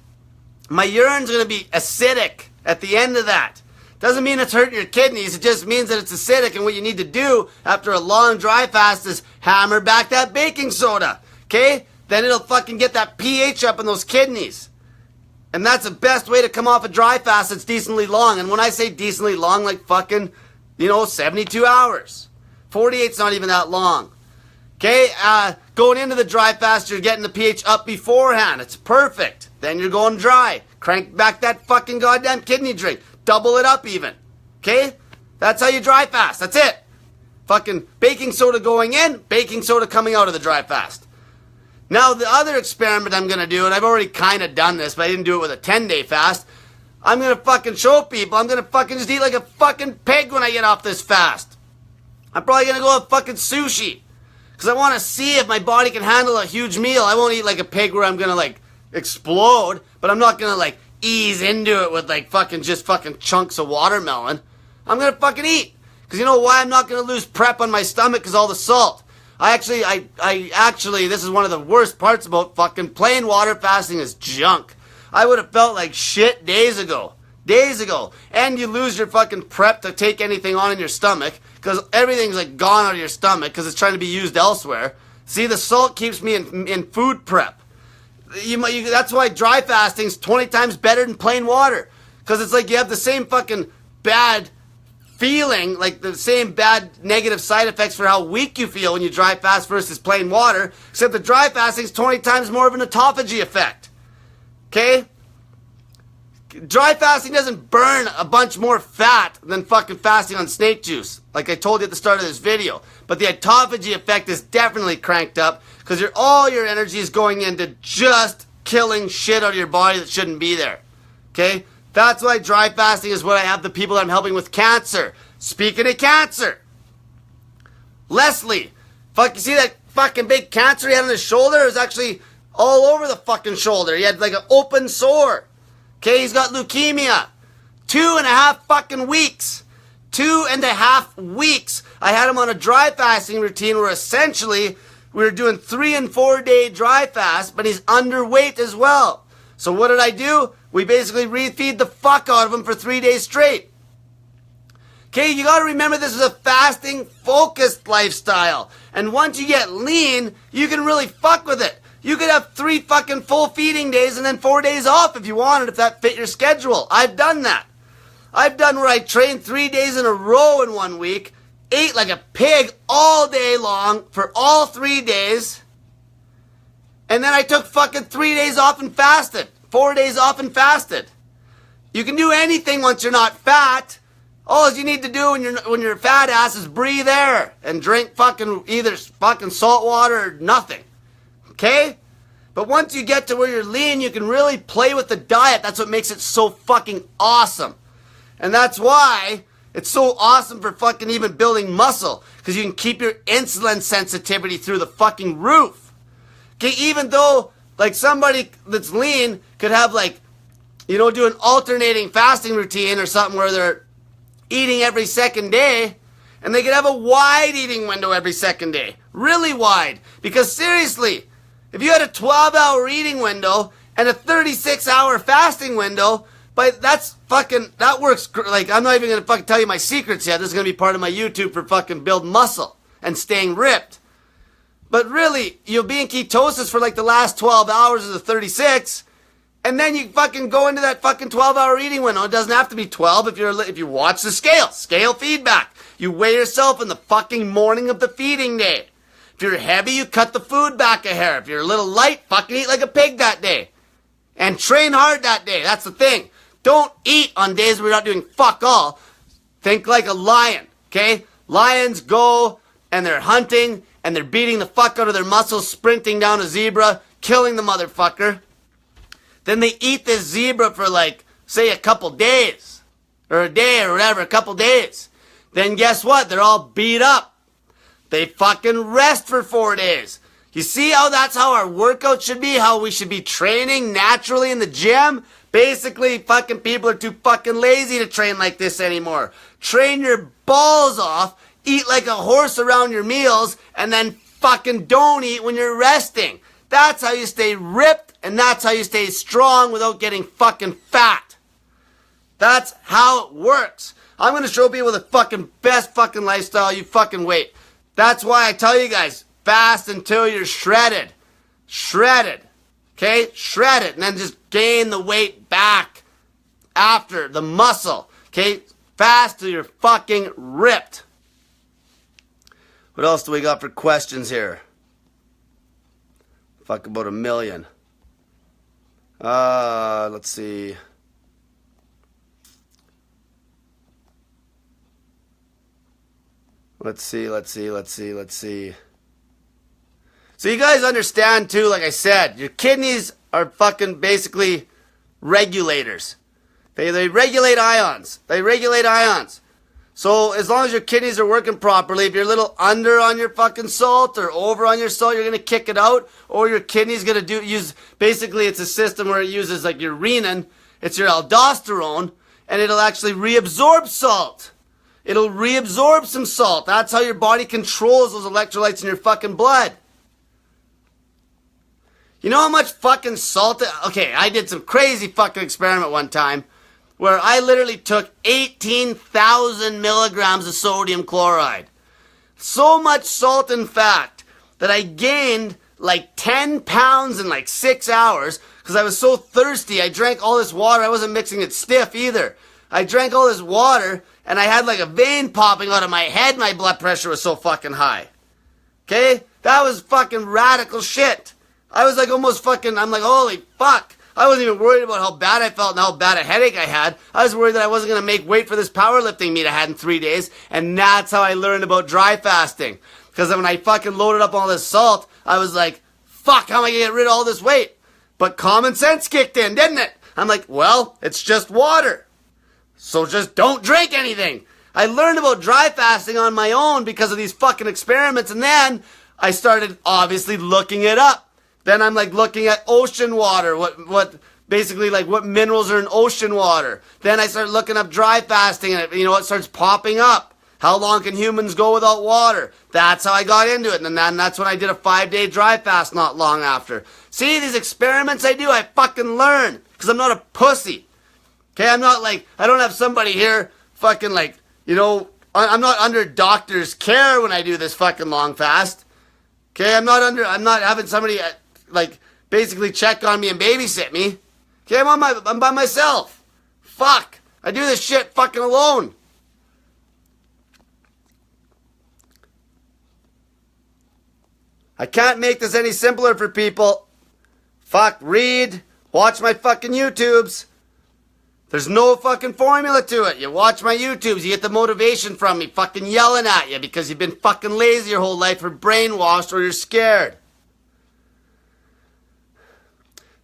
my urine's going to be acidic at the end of that. Doesn't mean it's hurting your kidneys. It just means that it's acidic. And what you need to do after a long dry fast is hammer back that baking soda. Okay? Then it'll fucking get that pH up in those kidneys. And that's the best way to come off a dry fast that's decently long. And when I say decently long, like fucking, 72 hours. 48's not even that long. Okay? Going into the dry fast, you're getting the pH up beforehand. It's perfect. Then you're going dry. Crank back that fucking goddamn kidney drink. Double it up even. Okay? That's how you dry fast. That's it. Fucking baking soda going in, baking soda coming out of the dry fast. Now, the other experiment I'm going to do, and I've already kind of done this, but I didn't do it with a 10-day fast. I'm going to fucking show people. I'm going to fucking just eat like a fucking pig when I get off this fast. I'm probably going to go with fucking sushi. Because I want to see if my body can handle a huge meal. I won't eat like a pig where I'm going to like explode, but I'm not going to like ease into it with like fucking chunks of watermelon. I'm going to fucking eat. Because you know why I'm not going to lose prep on my stomach? Because all the salt. I actually, this is one of the worst parts about fucking plain water fasting is junk. I would have felt like shit days ago. And you lose your fucking prep to take anything on in your stomach because everything's like gone out of your stomach because it's trying to be used elsewhere. See, the salt keeps me in food prep. That's why dry fasting's 20 times better than plain water. Because it's like you have the same fucking bad feeling, like the same bad negative side effects for how weak you feel when you dry fast versus plain water, except the dry fasting's 20 times more of an autophagy effect. Okay? Dry fasting doesn't burn a bunch more fat than fucking fasting on snake juice, like I told you at the start of this video. But the autophagy effect is definitely cranked up because all your energy is going into just killing shit out of your body that shouldn't be there. Okay? That's why dry fasting is what I have the people that I'm helping with cancer. Speaking of cancer, Leslie, you see that fucking big cancer he had on his shoulder? It was actually all over the fucking shoulder. He had like an open sore. Okay, he's got leukemia. 2.5 fucking weeks. 2.5 weeks. I had him on a dry fasting routine where essentially we were doing 3 and 4 day dry fast, but he's underweight as well. So what did I do? We basically refeed the fuck out of him for 3 days straight. Okay, you gotta remember this is a fasting focused lifestyle. And once you get lean, you can really fuck with it. You could have 3 fucking full feeding days and then 4 days off if you wanted, if that fit your schedule. I've done that. I've done where I trained 3 days in a row in 1 week, ate like a pig all day long for all 3 days, and then I took fucking 3 days off and fasted. 4 days off and fasted. You can do anything once you're not fat. All you need to do when you're fat ass is breathe air and drink either fucking salt water or nothing. Okay? But once you get to where you're lean, you can really play with the diet. That's what makes it so fucking awesome. And that's why it's so awesome for fucking even building muscle. Because you can keep your insulin sensitivity through the fucking roof. Okay? Even though like somebody that's lean could have do an alternating fasting routine or something where they're eating every second day, and they could have a wide eating window every second day. Really wide. Because seriously, if you had a 12-hour eating window and a 36-hour fasting window, that works, I'm not even going to fucking tell you my secrets yet. This is going to be part of my YouTube for fucking build muscle and staying ripped. But really, you'll be in ketosis for the last 12 hours of the 36, And then you fucking go into that fucking 12-hour eating window. It doesn't have to be 12 if you watch the scale feedback. You weigh yourself in the fucking morning of the feeding day. If you're heavy, you cut the food back a hair. If you're a little light, fucking eat like a pig that day. And train hard that day. That's the thing. Don't eat on days where you're not doing fuck all. Think like a lion, okay? Lions go and they're hunting and they're beating the fuck out of their muscles, sprinting down a zebra, killing the motherfucker. Then they eat this zebra for like, say, a couple days. Or a day or whatever, a couple days. Then guess what? They're all beat up. They fucking rest for 4 days. You see how that's how our workout should be? How we should be training naturally in the gym? Basically, fucking people are too fucking lazy to train like this anymore. Train your balls off, eat like a horse around your meals, and then fucking don't eat when you're resting. That's how you stay ripped, and that's how you stay strong without getting fucking fat. That's how it works. I'm going to show people the fucking best fucking lifestyle you fucking wait. That's why I tell you guys, fast until you're shredded. Shredded. Okay? Shred it. And then just gain the weight back after the muscle. Okay? Fast till you're fucking ripped. What else do we got for questions here? Fuck, about 1 million. Let's see. Let's see. So you guys understand too, like I said, your kidneys are fucking basically regulators. They regulate ions. So as long as your kidneys are working properly, if you're a little under on your fucking salt or over on your salt, you're going to kick it out, or your kidney's going to use, basically it's a system where it uses like your renin, it's your aldosterone, and it'll actually reabsorb salt. It'll reabsorb some salt. That's how your body controls those electrolytes in your fucking blood. You know how much fucking salt... Okay, I did some crazy fucking experiment one time where I literally took 18,000 milligrams of sodium chloride. So much salt, in fact, that I gained like 10 pounds in like 6 hours because I was so thirsty. I drank all this water. I wasn't mixing it stiff either. I drank all this water and I had like a vein popping out of my head. My blood pressure was so fucking high. Okay? That was fucking radical shit. I was like almost fucking, I'm like, holy fuck. I wasn't even worried about how bad I felt and how bad a headache I had. I was worried that I wasn't going to make weight for this powerlifting meet I had in 3 days. And that's how I learned about dry fasting. Because when I fucking loaded up all this salt, I was like, fuck, how am I going to get rid of all this weight? But common sense kicked in, didn't it? I'm like, well, it's just water. So just don't drink anything. I learned about dry fasting on my own because of these fucking experiments. And then I started obviously looking it up. Then I'm like looking at ocean water, what basically like what minerals are in ocean water. Then I start looking up dry fasting and it starts popping up. How long can humans go without water? That's how I got into it. And then that's when I did a 5-day dry fast not long after. See, these experiments I do, I fucking learn. Because I'm not a pussy. Okay, I'm not like, I don't have somebody here fucking like, I'm not under doctor's care when I do this fucking long fast. Okay, I'm not having somebody like basically check on me and babysit me. Okay, I'm by myself. Fuck. I do this shit fucking alone. I can't make this any simpler for people. Fuck, read, watch my fucking YouTubes. There's no fucking formula to it. You watch my YouTubes, you get the motivation from me fucking yelling at you because you've been fucking lazy your whole life or brainwashed or you're scared.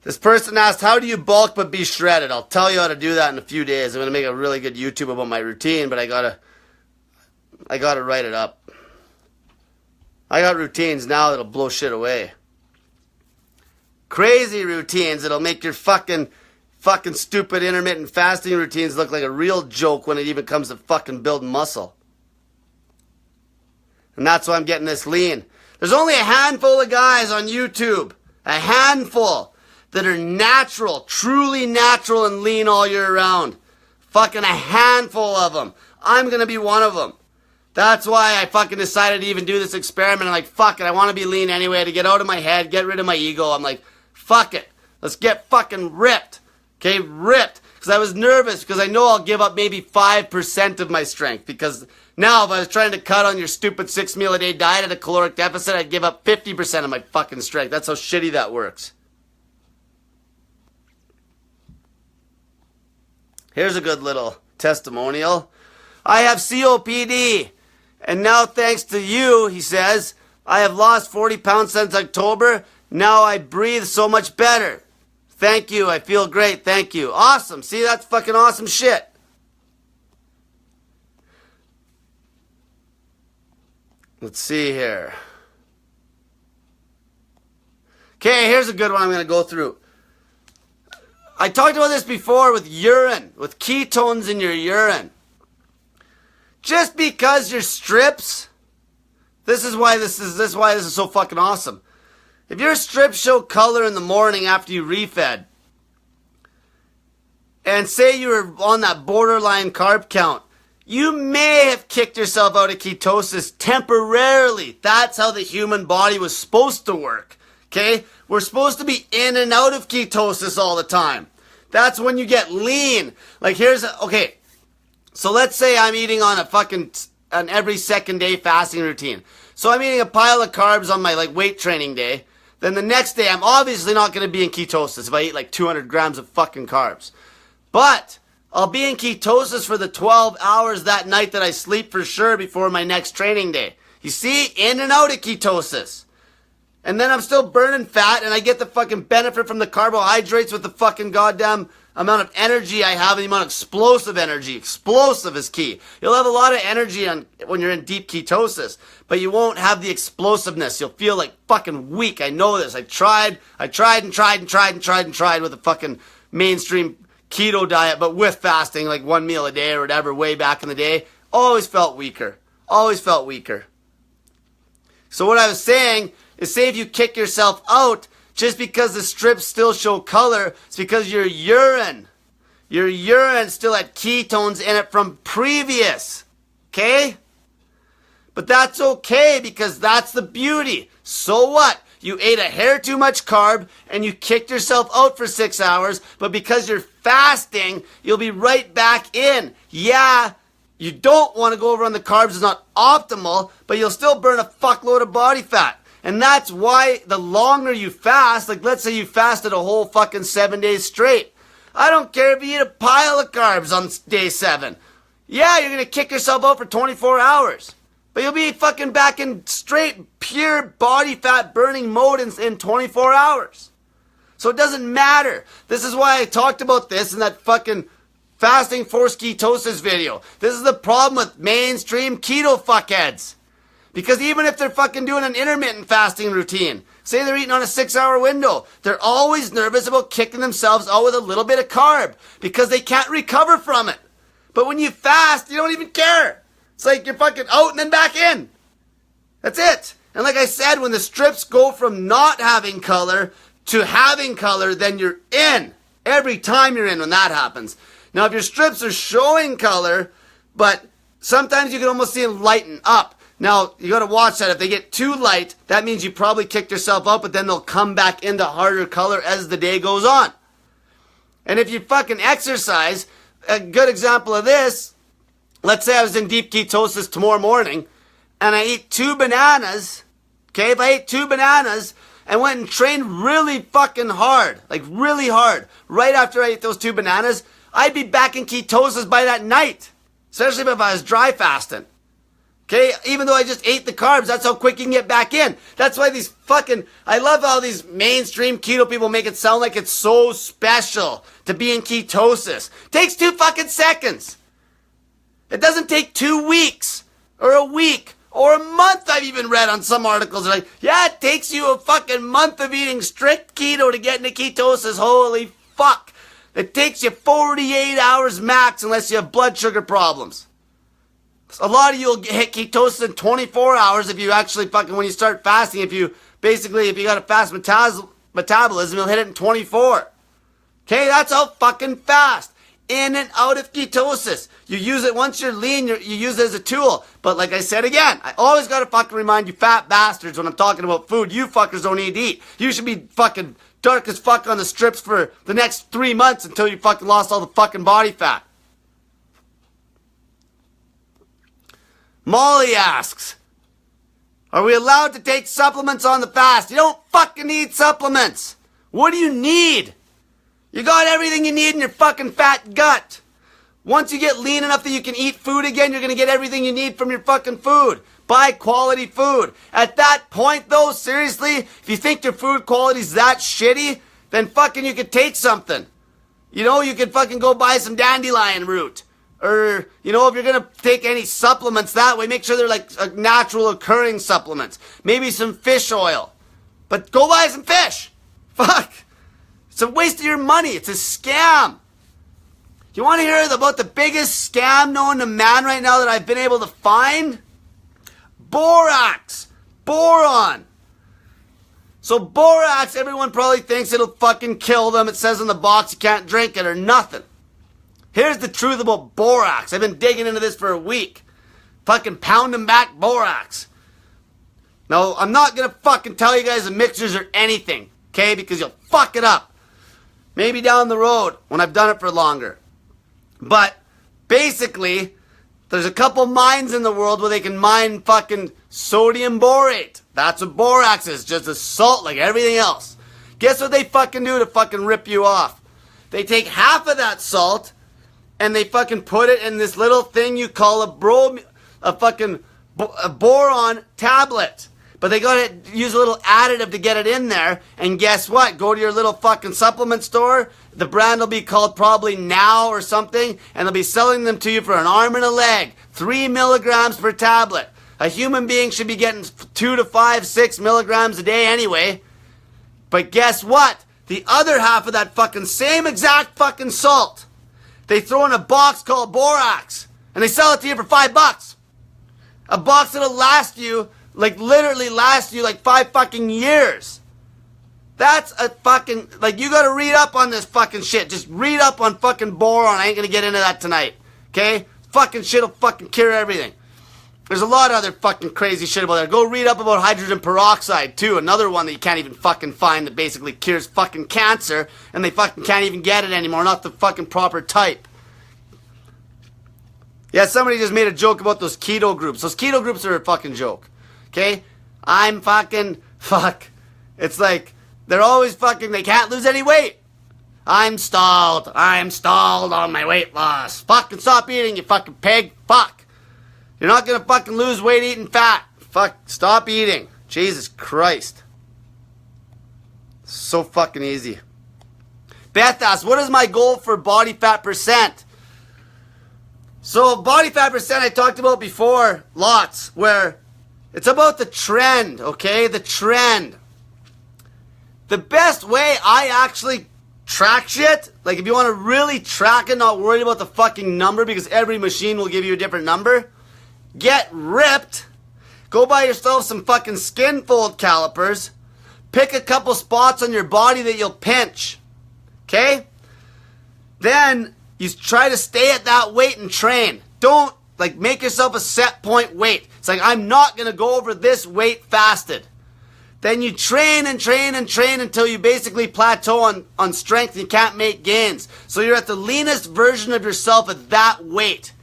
This person asked, how do you bulk but be shredded? I'll tell you how to do that in a few days. I'm going to make a really good YouTube about my routine, but I gotta write it up. I got routines now that'll blow shit away. Crazy routines that'll make your fucking stupid intermittent fasting routines look like a real joke when it even comes to fucking building muscle. And that's why I'm getting this lean. There's only a handful of guys on YouTube, a handful, that are natural, truly natural and lean all year round. Fucking a handful of them. I'm going to be one of them. That's why I fucking decided to even do this experiment. I'm like, fuck it, I want to be lean anyway to get out of my head, get rid of my ego. I'm like, fuck it. Let's get fucking ripped. Okay, ripped. Because I was nervous because I know I'll give up maybe 5% of my strength. Because now if I was trying to cut on your stupid 6 meal a day diet at a caloric deficit, I'd give up 50% of my fucking strength. That's how shitty that works. Here's a good little testimonial. I have COPD. And now thanks to you, he says, I have lost 40 pounds since October. Now I breathe so much better. Thank you. I feel great. Thank you. Awesome. See, that's fucking awesome shit. Let's see here. Okay, here's a good one I'm going to go through. I talked about this before with urine, with ketones in your urine. Just because your strips, this is why this is so fucking awesome. If your strips show color in the morning after you refed, and say you were on that borderline carb count, you may have kicked yourself out of ketosis temporarily. That's how the human body was supposed to work. Okay? We're supposed to be in and out of ketosis all the time. That's when you get lean. Like okay. So let's say I'm eating on an every second day fasting routine. So I'm eating a pile of carbs on my weight training day. Then the next day I'm obviously not going to be in ketosis if I eat 200 grams of fucking carbs. But I'll be in ketosis for the 12 hours that night that I sleep for sure before my next training day. You see? In and out of ketosis. And then I'm still burning fat and I get the fucking benefit from the carbohydrates with the fucking goddamn amount of energy I have and the amount of explosive energy. Explosive is key. You'll have a lot of energy when you're in deep ketosis, but you won't have the explosiveness. You'll feel fucking weak. I know this. I tried with the fucking mainstream keto diet, but with fasting, 1 meal a day or whatever, way back in the day. Always felt weaker. Always felt weaker. So what I was saying is, say if you kick yourself out, just because the strips still show color, it's because your urine still had ketones in it from previous. Okay? But that's okay because that's the beauty. So what? You ate a hair too much carb and you kicked yourself out for 6 hours, but because you're fasting, you'll be right back in. Yeah, you don't want to go over on the carbs. It's not optimal, but you'll still burn a fuckload of body fat. And that's why the longer you fast, let's say you fasted a whole fucking 7 days straight. I don't care if you eat a pile of carbs on day 7. Yeah, you're going to kick yourself out for 24 hours. But you'll be fucking back in straight, pure body fat burning mode in 24 hours. So it doesn't matter. This is why I talked about this in that fucking fasting forced ketosis video. This is the problem with mainstream keto fuckheads. Because even if they're fucking doing an intermittent fasting routine, say they're eating on a 6-hour window, they're always nervous about kicking themselves out with a little bit of carb because they can't recover from it. But when you fast, you don't even care. It's like you're fucking out and then back in. That's it. And like I said, when the strips go from not having color to having color, then you're in. Every time you're in when that happens. Now, if your strips are showing color, but sometimes you can almost see them lighten up. Now, you got to watch that. If they get too light, that means you probably kicked yourself out, but then they'll come back into harder color as the day goes on. And if you fucking exercise, a good example of this, let's say I was in deep ketosis tomorrow morning, and I eat 2 bananas, okay? If I ate 2 bananas and went and trained really fucking hard, really hard, right after I ate those 2 bananas, I'd be back in ketosis by that night, especially if I was dry fasting. Okay, even though I just ate the carbs, that's how quick you can get back in. That's why I love how these mainstream keto people make it sound like it's so special to be in ketosis. It takes 2 fucking seconds. It doesn't take 2 weeks, or a week, or a month. I've even read on some articles, they're like, yeah, it takes you a fucking month of eating strict keto to get into ketosis. Holy fuck. It takes you 48 hours max unless you have blood sugar problems. A lot of you will hit ketosis in 24 hours if you actually when you start fasting, if you got a fast metabolism, you'll hit it in 24. Okay, that's how fucking fast. In and out of ketosis. You use it once you're lean, you use it as a tool. But like I said again, I always gotta fucking remind you fat bastards when I'm talking about food, you fuckers don't need to eat. You should be fucking dark as fuck on the strips for the next 3 months until you fucking lost all the fucking body fat. Molly asks, are we allowed to take supplements on the fast? You don't fucking need supplements. What do you need? You got everything you need in your fucking fat gut. Once you get lean enough that you can eat food again, you're going to get everything you need from your fucking food. Buy quality food. At that point, though, seriously, if you think your food quality's that shitty, then fucking you could take something. You know, you could fucking go buy some dandelion root. Or, you know, if you're going to take any supplements that way, make sure they're like natural occurring supplements. Maybe some fish oil. But go buy some fish. Fuck. It's a waste of your money. It's a scam. You want to hear about the biggest scam known to man right now that I've been able to find? Borax. Boron. So borax, everyone probably thinks it'll fucking kill them. It says in the box you can't drink it or nothing. Here's the truth about borax. I've been digging into this for a week. Fucking pounding back borax. Now, I'm not going to fucking tell you guys the mixtures or anything, okay? Because you'll fuck it up. Maybe down the road when I've done it for longer. But basically, there's a couple mines in the world where they can mine fucking sodium borate. That's what borax is, just a salt like everything else. Guess what they fucking do to fucking rip you off? They take half of that salt and they fucking put it in this little thing you call a boron tablet. But they gotta use a little additive to get it in there. And guess what? Go to your little fucking supplement store. The brand will be called probably Now or something. And they'll be selling them to you for an arm and a leg. 3 milligrams per tablet. A human being should be getting 2 to 5, 6 milligrams a day anyway. But guess what? The other half of that fucking same exact fucking salt, they throw in a box called borax. And they sell it to you for $5. A box that'll last you, like literally last you like 5 fucking years. That's a fucking, like you gotta read up on this fucking shit. Just read up on fucking boron. I ain't gonna get into that tonight. Okay? Fucking shit'll fucking cure everything. There's a lot of other fucking crazy shit about that. Go read up about hydrogen peroxide too. Another one that you can't even fucking find that basically cures fucking cancer. And they fucking can't even get it anymore. Not the fucking proper type. Yeah, somebody just made a joke about those keto groups. Those keto groups are a fucking joke. Okay? I'm fucking, fuck. It's like, they're always fucking, they can't lose any weight. I'm stalled on my weight loss. Fucking stop eating, you fucking pig. Fuck. You're not gonna fucking lose weight eating fat. Fuck, stop eating. Jesus Christ. So fucking easy. Beth asks, what is my goal for body fat percent? So body fat percent I talked about before, lots, where it's about the trend, okay? The trend. The best way I actually track shit, like if you want to really track it, not worried about the fucking number because every machine will give you a different number, get ripped, go buy yourself some fucking skin fold calipers, pick a couple spots on your body that you'll pinch, okay? Then you try to stay at that weight and train. Don't, like, make yourself a set point weight. It's like, I'm not going to go over this weight fasted. Then you train and train and train until you basically plateau on strength and you can't make gains. So you're at the leanest version of yourself at that weight.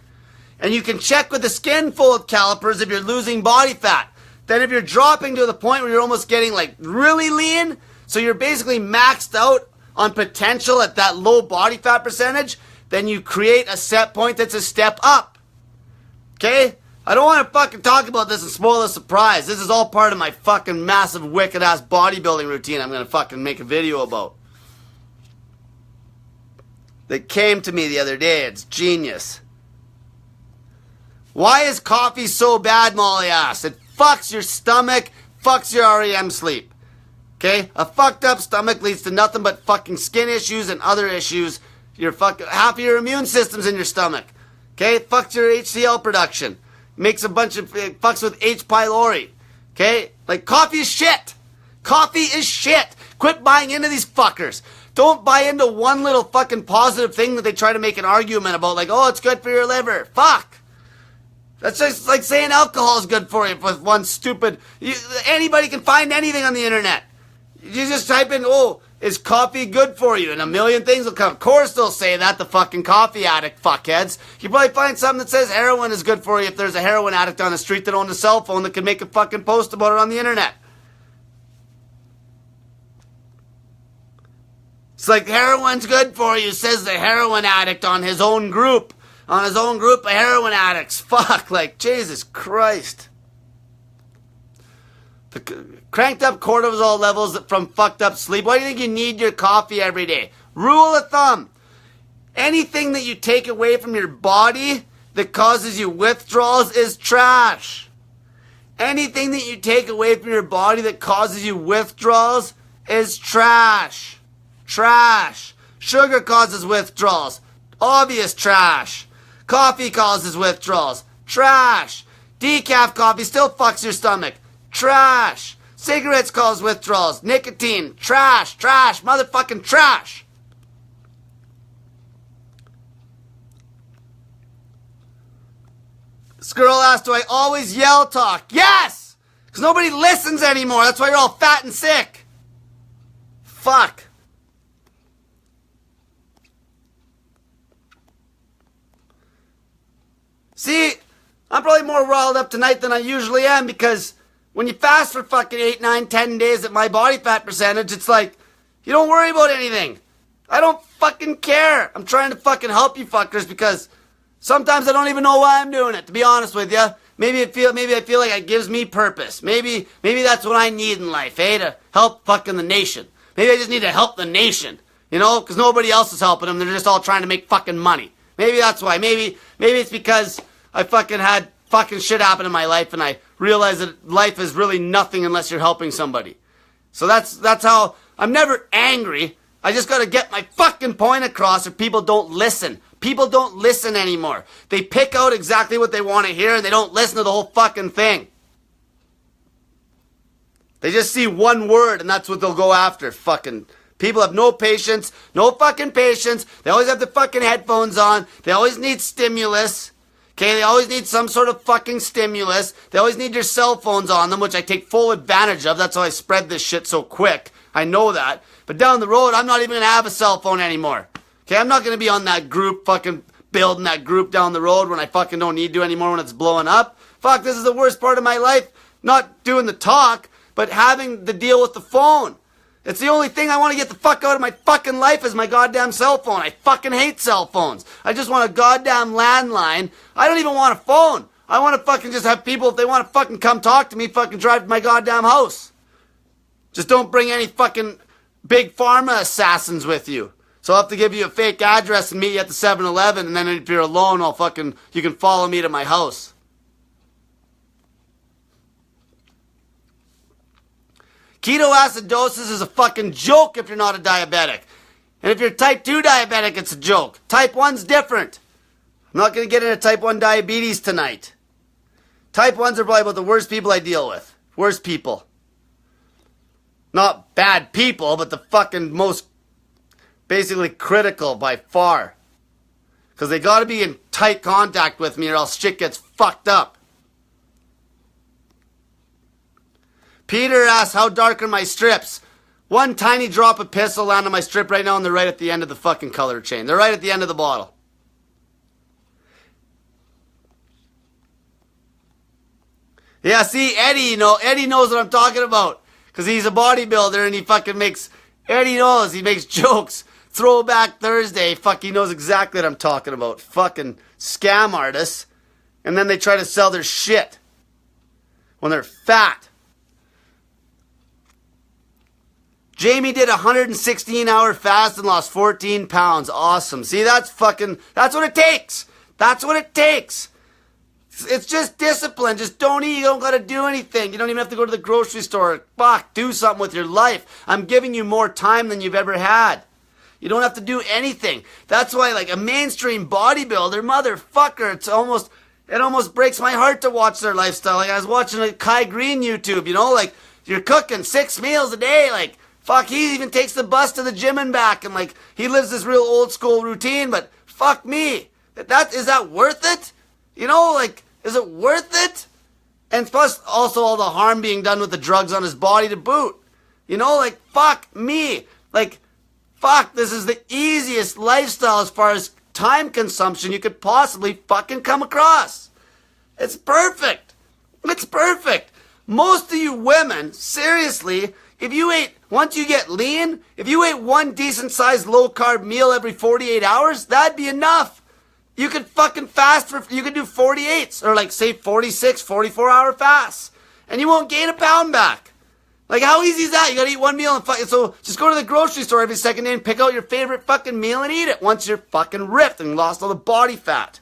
And you can check with the skin fold calipers if you're losing body fat. Then if you're dropping to the point where you're almost getting like really lean, so you're basically maxed out on potential at that low body fat percentage, then you create a set point that's a step up. Okay? I don't want to fucking talk about this and spoil the surprise. This is all part of my fucking massive wicked ass bodybuilding routine I'm going to fucking make a video about. That came to me the other day. It's genius. Why is coffee so bad, Molly asked? It fucks your stomach, fucks your REM sleep. Okay? A fucked up stomach leads to nothing but fucking skin issues and other issues. Half of your immune system's in your stomach. Okay? It fucks your HCl production. Makes a bunch of, it fucks with H. pylori. Okay? Like, coffee is shit. Coffee is shit. Quit buying into these fuckers. Don't buy into one little fucking positive thing that they try to make an argument about, like, oh, it's good for your liver. Fuck. That's just like saying alcohol is good for you with one stupid, anybody can find anything on the internet. You just type in, oh, is coffee good for you? And a million things will come. Of course they'll say that, the fucking coffee addict fuckheads. You probably find something that says heroin is good for you if there's a heroin addict on the street that owns a cell phone that can make a fucking post about it on the internet. It's like heroin's good for you, says the heroin addict on his own group. On his own group of heroin addicts. Fuck, like, Jesus Christ. The cranked up cortisol levels from fucked up sleep. Why do you think you need your coffee every day? Rule of thumb. Anything that you take away from your body that causes you withdrawals is trash. Anything that you take away from your body that causes you withdrawals is trash. Trash. Sugar causes withdrawals. Obvious trash. Coffee causes withdrawals. Trash. Decaf coffee still fucks your stomach. Trash. Cigarettes cause withdrawals. Nicotine. Trash. Trash. Motherfucking trash. This girl asked, do I always yell talk? Yes! Because nobody listens anymore. That's why you're all fat and sick. Fuck. See, I'm probably more riled up tonight than I usually am because when you fast for fucking 8, 9, 10 days at my body fat percentage, it's like, you don't worry about anything. I don't fucking care. I'm trying to fucking help you fuckers because sometimes I don't even know why I'm doing it, to be honest with you. Maybe I feel like it gives me purpose. Maybe that's what I need in life, to help fucking the nation. Maybe I just need to help the nation, because nobody else is helping them. They're just all trying to make fucking money. Maybe that's why. Maybe it's because I fucking had fucking shit happen in my life and I realized that life is really nothing unless you're helping somebody. So that's how, I'm never angry. I just gotta get my fucking point across or people don't listen. People don't listen anymore. They pick out exactly what they want to hear and they don't listen to the whole fucking thing. They just see one word and that's what they'll go after. Fucking people have no patience. No fucking patience. They always have the fucking headphones on. They always need stimulus. Okay, they always need some sort of fucking stimulus. They always need their cell phones on them, which I take full advantage of. That's how I spread this shit so quick. I know that. But down the road, I'm not even going to have a cell phone anymore. Okay, I'm not going to be on that group, fucking building that group down the road when I fucking don't need to anymore when it's blowing up. Fuck, this is the worst part of my life. Not doing the talk, but having to deal with the phone. It's the only thing I want to get the fuck out of my fucking life is my goddamn cell phone. I fucking hate cell phones. I just want a goddamn landline. I don't even want a phone. I want to fucking just have people, if they want to fucking come talk to me, fucking drive to my goddamn house. Just don't bring any fucking big pharma assassins with you. So I'll have to give you a fake address and meet you at the 7-Eleven, and then if you're alone, you can follow me to my house. Ketoacidosis is a fucking joke if you're not a diabetic. And if you're type 2 diabetic, it's a joke. Type 1's different. I'm not going to get into type 1 diabetes tonight. Type 1s are probably about the worst people I deal with. Worst people. Not bad people, but the fucking most basically critical by far. Because they got to be in tight contact with me or else shit gets fucked up. Peter asks, how dark are my strips? One tiny drop of piss will land on my strip right now and they're right at the end of the fucking color chain. They're right at the end of the bottle. Yeah, see, Eddie knows what I'm talking about. Because he's a bodybuilder and he fucking makes, Eddie knows, he makes jokes. Throwback Thursday, fuck, he knows exactly what I'm talking about. Fucking scam artists. And then they try to sell their shit. When they're fat. Jamie did a 116-hour fast and lost 14 pounds. Awesome. See, that's what it takes. That's what it takes. It's just discipline. Just don't eat. You don't got to do anything. You don't even have to go to the grocery store. Fuck, do something with your life. I'm giving you more time than you've ever had. You don't have to do anything. That's why, like, a mainstream bodybuilder, motherfucker, it almost breaks my heart to watch their lifestyle. Like, I was watching a Kai Green YouTube, like, you're cooking 6 meals a day, like, fuck, he even takes the bus to the gym and back, and like, he lives this real old school routine, but fuck me. Is that worth it? Is it worth it? And plus, also all the harm being done with the drugs on his body to boot. Fuck me. Like, fuck, this is the easiest lifestyle as far as time consumption you could possibly fucking come across. It's perfect. It's perfect. Most of you women, seriously, once you get lean, if you ate one decent sized low carb meal every 48 hours, that'd be enough. You could fucking you could do 48s, or like say 46, 44-hour fasts, and you won't gain a pound back. Like, how easy is that? You gotta eat one meal and so just go to the grocery store every second day and pick out your favorite fucking meal and eat it once you're fucking ripped and lost all the body fat.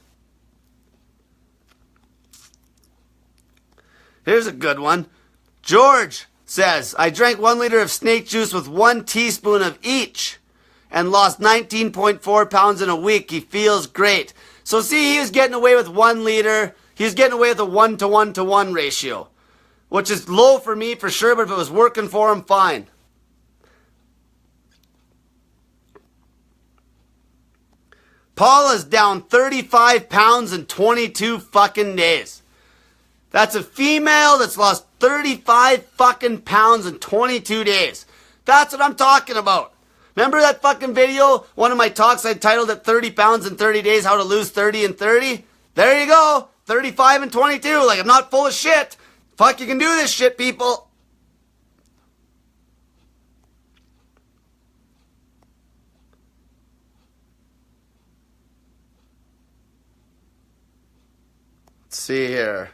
Here's a good one. George says, I drank 1 liter of snake juice with 1 teaspoon of each and lost 19.4 pounds in a week. He feels great. So see, he was getting away with 1 liter. He was getting away with a 1-to-1-to-1 ratio, which is low for me for sure, but if it was working for him, fine. Paula's down 35 pounds in 22 fucking days. That's a female that's lost 35 fucking pounds in 22 days. That's what I'm talking about. Remember that fucking video? One of my talks I titled it 30 pounds in 30 days, how to lose 30 in 30? There you go. 35 and 22. Like, I'm not full of shit. Fuck, you can do this shit, people. Let's see here.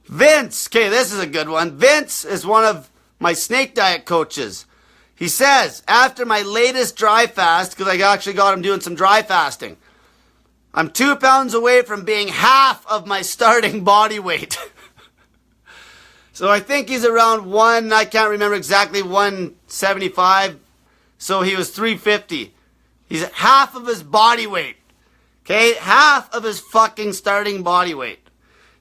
Vince. Okay, this is a good one. Vince is one of my snake diet coaches. He says, after my latest dry fast, because I actually got him doing some dry fasting, I'm 2 pounds away from being half of my starting body weight. So I think he's around I can't remember exactly, 175. So he was 350. He's half of his body weight. Okay? Half of his fucking starting body weight.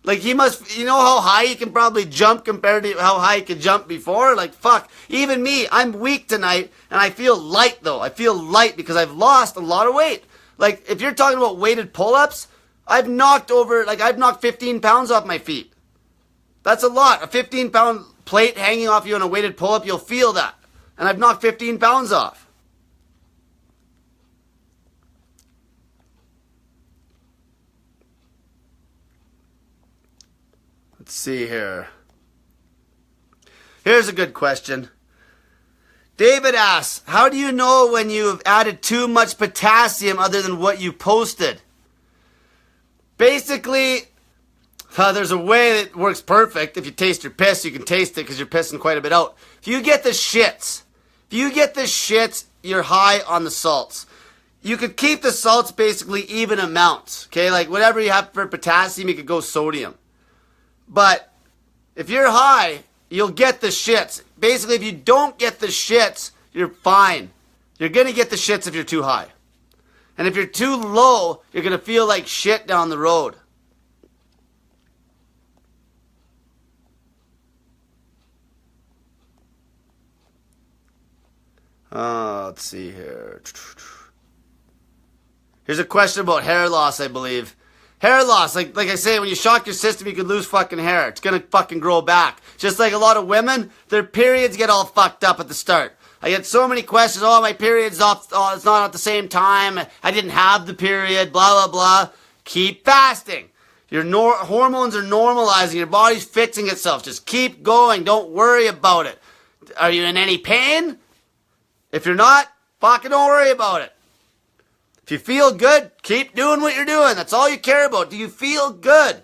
Like, he must, you know how high he can probably jump compared to how high he could jump before? Like, fuck. Even me, I'm weak tonight, and I feel light, though. I feel light because I've lost a lot of weight. Like, if you're talking about weighted pull-ups, I've knocked 15 pounds off my feet. That's a lot. A 15-pound plate hanging off you on a weighted pull-up, you'll feel that. And I've knocked 15 pounds off. Let's see here. Here's a good question. David asks, how do you know when you have added too much potassium other than what you posted? Basically, there's a way that works perfect. If you taste your piss, you can taste it because you're pissing quite a bit out. If you get the shits, you're high on the salts. You could keep the salts basically even amounts. Okay, like whatever you have for potassium, you could go sodium. But if you're high, you'll get the shits. Basically, if you don't get the shits, you're fine. You're going to get the shits if you're too high. And if you're too low, you're going to feel like shit down the road. Let's see here. Here's a question about hair loss, I believe. Hair loss, like I say, when you shock your system, you could lose fucking hair. It's gonna fucking grow back. Just like a lot of women, their periods get all fucked up at the start. I get so many questions, my period's off, it's not at the same time, I didn't have the period, blah, blah, blah. Keep fasting. Your hormones are normalizing, your body's fixing itself. Just keep going, don't worry about it. Are you in any pain? If you're not, fucking don't worry about it. If you feel good, keep doing what you're doing. That's all you care about. Do you feel good?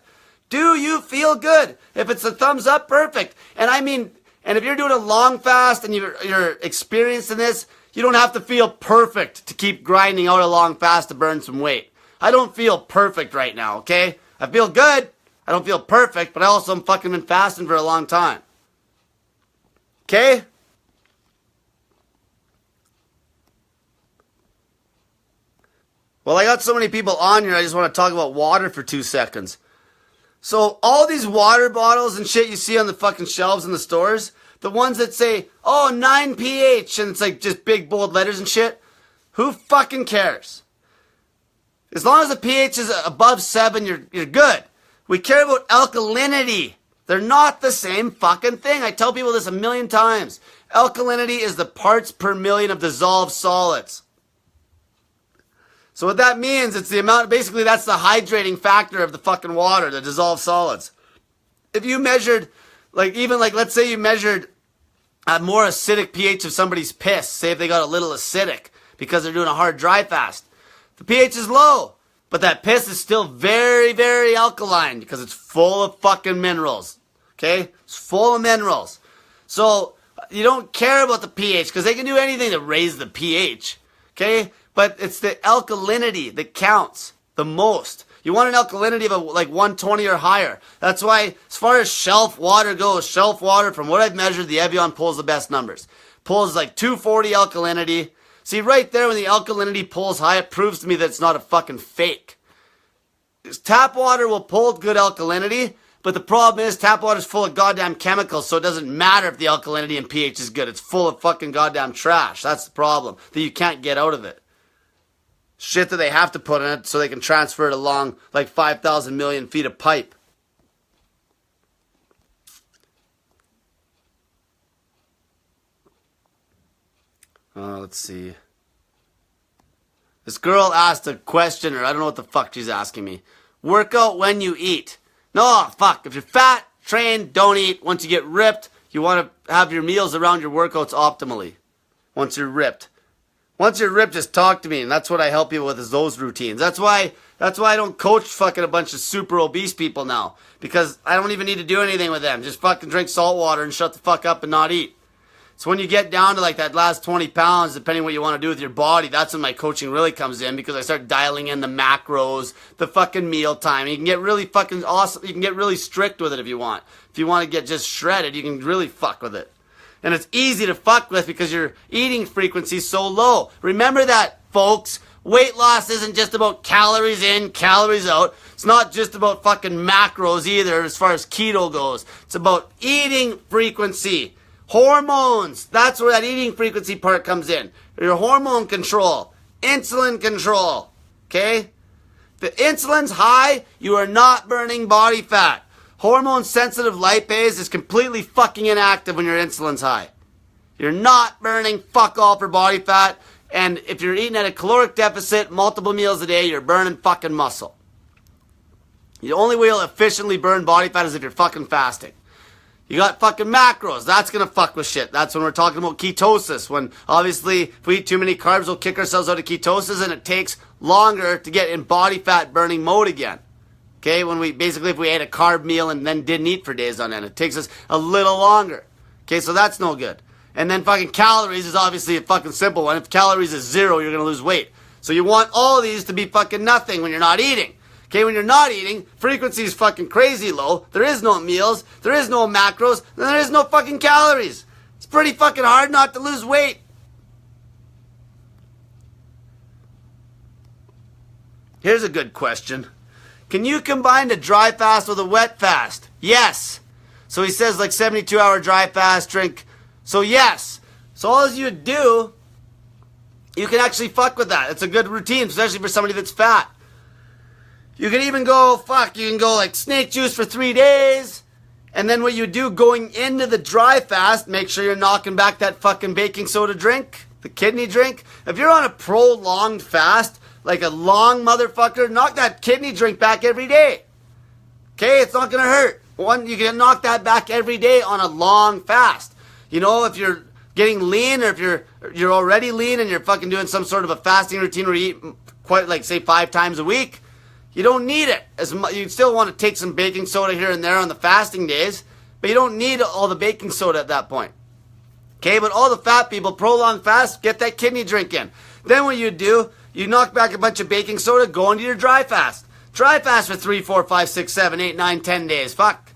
Do you feel good? If it's a thumbs up, perfect. And if you're doing a long fast and you're experiencing this, you don't have to feel perfect to keep grinding out a long fast to burn some weight. I don't feel perfect right now, okay? I feel good. I don't feel perfect, but I also am fucking been fasting for a long time. Okay? Well, I got so many people on here, I just want to talk about water for 2 seconds. So, all these water bottles and shit you see on the fucking shelves in the stores, the ones that say, 9 pH, and it's like just big bold letters and shit, who fucking cares? As long as the pH is above 7, you're good. We care about alkalinity. They're not the same fucking thing. I tell people this a million times. Alkalinity is the parts per million of dissolved solids. So what that means, it's the amount, basically that's the hydrating factor of the fucking water, the dissolved solids. If you measured, let's say you measured a more acidic pH of somebody's piss, say if they got a little acidic because they're doing a hard dry fast, the pH is low, but that piss is still very, very alkaline because it's full of fucking minerals. Okay? It's full of minerals. So you don't care about the pH because they can do anything to raise the pH. Okay? But it's the alkalinity that counts the most. You want an alkalinity of like 120 or higher. That's why, as far as shelf water goes, shelf water, from what I've measured, the Evian pulls the best numbers. Pulls like 240 alkalinity. See, right there when the alkalinity pulls high, it proves to me that it's not a fucking fake. Tap water will pull good alkalinity, but the problem is tap water is full of goddamn chemicals, so it doesn't matter if the alkalinity and pH is good. It's full of fucking goddamn trash. That's the problem, that you can't get out of it. Shit that they have to put in it so they can transfer it along like 5,000 million feet of pipe. Let's see. This girl asked a question, or I don't know what the fuck she's asking me. Work out when you eat. No, fuck. If you're fat, train, don't eat. Once you get ripped, you want to have your meals around your workouts optimally. Once you're ripped. Once you're ripped, just talk to me, and that's what I help you with, is those routines. That's why I don't coach fucking a bunch of super obese people now, because I don't even need to do anything with them. Just fucking drink salt water and shut the fuck up and not eat. So when you get down to like that last 20 pounds, depending what you want to do with your body, that's when my coaching really comes in, because I start dialing in the macros, the fucking meal time. You can get really fucking awesome. You can get really strict with it if you want. If you want to get just shredded, you can really fuck with it. And it's easy to fuck with because your eating frequency is so low. Remember that, folks. Weight loss isn't just about calories in, calories out. It's not just about fucking macros either as far as keto goes. It's about eating frequency. Hormones. That's where that eating frequency part comes in. Your hormone control. Insulin control. Okay? If the insulin's high, you are not burning body fat. Hormone-sensitive lipase is completely fucking inactive when your insulin's high. You're not burning fuck all for body fat, and if you're eating at a caloric deficit multiple meals a day, you're burning fucking muscle. The only way you'll efficiently burn body fat is if you're fucking fasting. You got fucking macros. That's gonna fuck with shit. That's when we're talking about ketosis. When, obviously, if we eat too many carbs, we'll kick ourselves out of ketosis, and it takes longer to get in body fat burning mode again. Okay, if we ate a carb meal and then didn't eat for days on end, it takes us a little longer. Okay, so that's no good. And then fucking calories is obviously a fucking simple one. If calories is 0, you're going to lose weight. So you want all of these to be fucking nothing when you're not eating. Okay, when you're not eating, frequency is fucking crazy low. There is no meals, there is no macros, and there is no fucking calories. It's pretty fucking hard not to lose weight. Here's a good question. Can you combine a dry fast with a wet fast? Yes. So he says like 72-hour dry fast, drink. So yes. So all you do, you can actually fuck with that. It's a good routine, especially for somebody that's fat. You can even go, you can go like snake juice for 3 days. And then what you do going into the dry fast, make sure you're knocking back that fucking baking soda drink, the kidney drink. If you're on a prolonged fast, like a long motherfucker, knock that kidney drink back every day. Okay, it's not gonna hurt. You can knock that back every day on a long fast. You know, if you're getting lean, or if you're already lean and you're fucking doing some sort of a fasting routine where you eat quite like say 5 times a week, you don't need it as much. You still want to take some baking soda here and there on the fasting days, but you don't need all the baking soda at that point. Okay, but all the fat people, prolonged fast, get that kidney drink in. Then what you do, you knock back a bunch of baking soda, go into your dry fast. Dry fast for 3, 4, 5, 6, 7, 8, 9, 10 days. Fuck.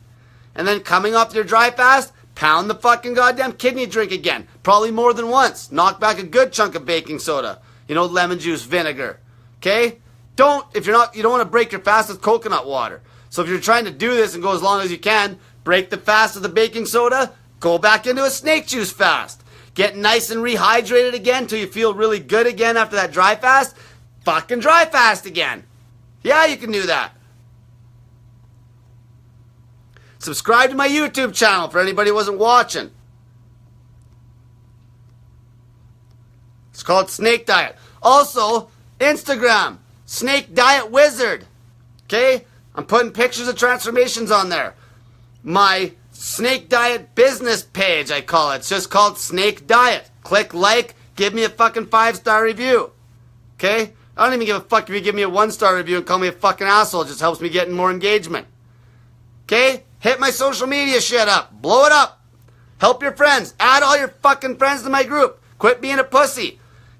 And then coming off your dry fast, pound the fucking goddamn kidney drink again. Probably more than once. Knock back a good chunk of baking soda. You know, lemon juice, vinegar. Okay? You don't want to break your fast with coconut water. So if you're trying to do this and go as long as you can, break the fast with the baking soda, go back into a snake juice fast. Get nice and rehydrated again until you feel really good again after that dry fast. Fucking dry fast again. Yeah, you can do that. Subscribe to my YouTube channel for anybody who wasn't watching. It's called Snake Diet. Also, Instagram, Snake Diet Wizard. Okay? I'm putting pictures of transformations on there. My Snake Diet business page, I call it. It's just called Snake Diet. Click like, give me a fucking 5-star review. Okay? I don't even give a fuck if you give me a 1-star review and call me a fucking asshole. It just helps me get more engagement. Okay? Hit my social media shit up. Blow it up. Help your friends. Add all your fucking friends to my group. Quit being a pussy.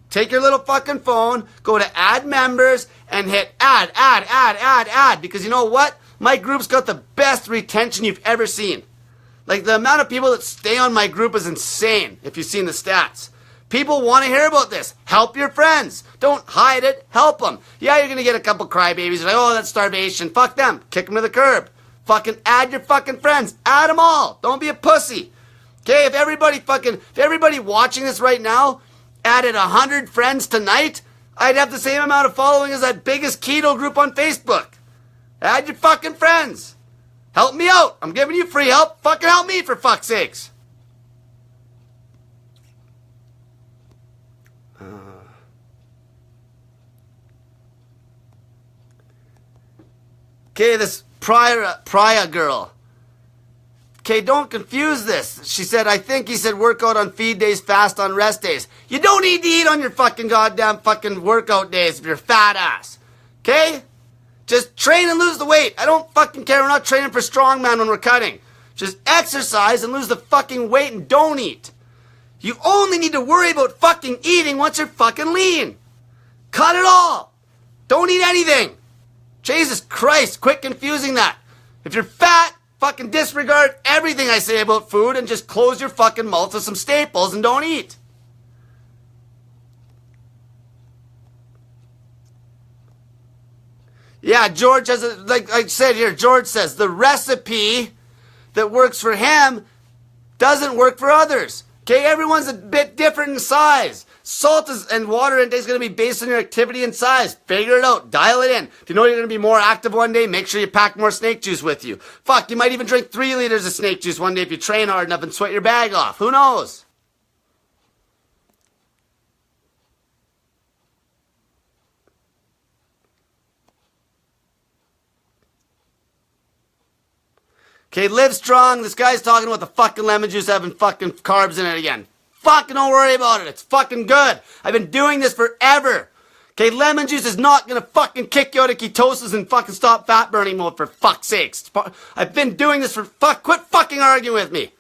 Take your little fucking phone, go to add members, and hit add. Because you know what? My group's got the best retention you've ever seen. Like, the amount of people that stay on my group is insane, if you've seen the stats. People want to hear about this. Help your friends. Don't hide it. Help them. Yeah, you're going to get a couple crybabies. Like, oh, that's starvation. Fuck them. Kick them to the curb. Fucking add your fucking friends. Add them all. Don't be a pussy. Okay, if everybody watching this right now added 100 friends tonight, I'd have the same amount of following as that biggest keto group on Facebook. Add your fucking friends. Help me out. I'm giving you free help. Fucking help me, for fuck's sakes. Okay, this Priya girl. Okay, don't confuse this. She said, I think he said work out on feed days, fast on rest days. You don't need to eat on your fucking goddamn fucking workout days if you're fat ass. Okay? Just train and lose the weight. I don't fucking care. We're not training for strongman when we're cutting. Just exercise and lose the fucking weight and don't eat. You only need to worry about fucking eating once you're fucking lean. Cut it all. Don't eat anything. Jesus Christ, quit confusing that. If you're fat, fucking disregard everything I say about food and just close your fucking mouth with some staples and don't eat. Yeah, George has like I said here, George says the recipe that works for him doesn't work for others. Okay, everyone's a bit different in size. Salt and water intake is going to be based on your activity and size. Figure it out. Dial it in. If you know you're going to be more active one day, make sure you pack more snake juice with you. Fuck, you might even drink 3 liters of snake juice one day if you train hard enough and sweat your bag off. Who knows? Okay, live strong. This guy's talking about the fucking lemon juice having fucking carbs in it again. Fucking don't worry about it. It's fucking good. I've been doing this forever. Okay, lemon juice is not gonna fucking kick you out of ketosis and fucking stop fat burning mode, for fuck's sakes. I've been doing this for quit fucking arguing with me.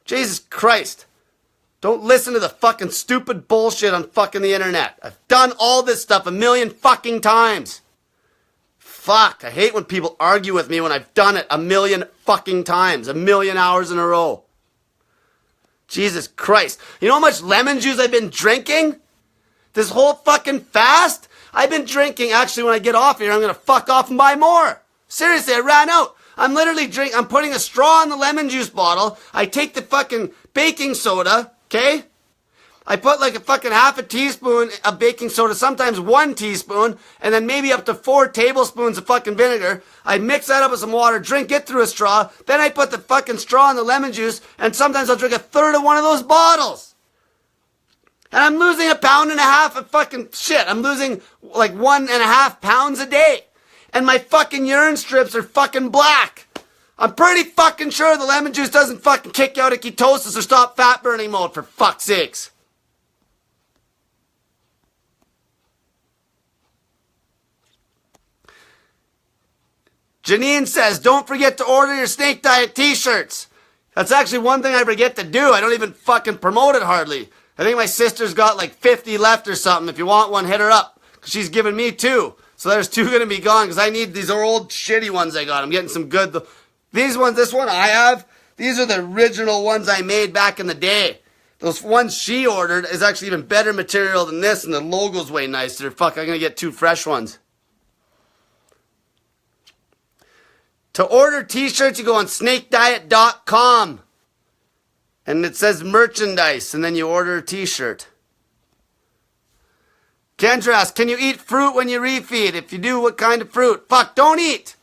Jesus Christ. Don't listen to the fucking stupid bullshit on fucking the internet. I've done all this stuff 1,000,000 fucking times. Fuck, I hate when people argue with me when I've done it 1,000,000 fucking times, 1,000,000 hours in a row. Jesus Christ. You know how much lemon juice I've been drinking? This whole fucking fast? I've been drinking, actually when I get off here, I'm gonna fuck off and buy more. Seriously, I ran out. I'm literally I'm putting a straw in the lemon juice bottle. I take the fucking baking soda, okay? I put like a fucking half a teaspoon of baking soda, sometimes 1 teaspoon, and then maybe up to 4 tablespoons of fucking vinegar. I mix that up with some water, drink it through a straw, then I put the fucking straw in the lemon juice, and sometimes I'll drink a third of one of those bottles. And I'm losing 1.5 pounds of fucking shit. I'm losing like 1.5 pounds a day. And my fucking urine strips are fucking black. I'm pretty fucking sure the lemon juice doesn't fucking kick you out of ketosis or stop fat burning mode, for fuck's sakes. Janine says, don't forget to order your Snake Diet t-shirts. That's actually one thing I forget to do. I don't even fucking promote it hardly. I think my sister's got like 50 left or something. If you want one, hit her up. Because she's giving me 2. So there's 2 going to be gone because I need these old shitty ones I got. I'm getting some good. These ones, this one I have, these are the original ones I made back in the day. Those ones she ordered is actually even better material than this, and the logo's way nicer. Fuck, I'm going to get 2 fresh ones. To order t-shirts, you go on snakediet.com. And it says merchandise, and then you order a t-shirt. Kendra asks, can you eat fruit when you refeed? If you do, what kind of fruit? Fuck, don't eat.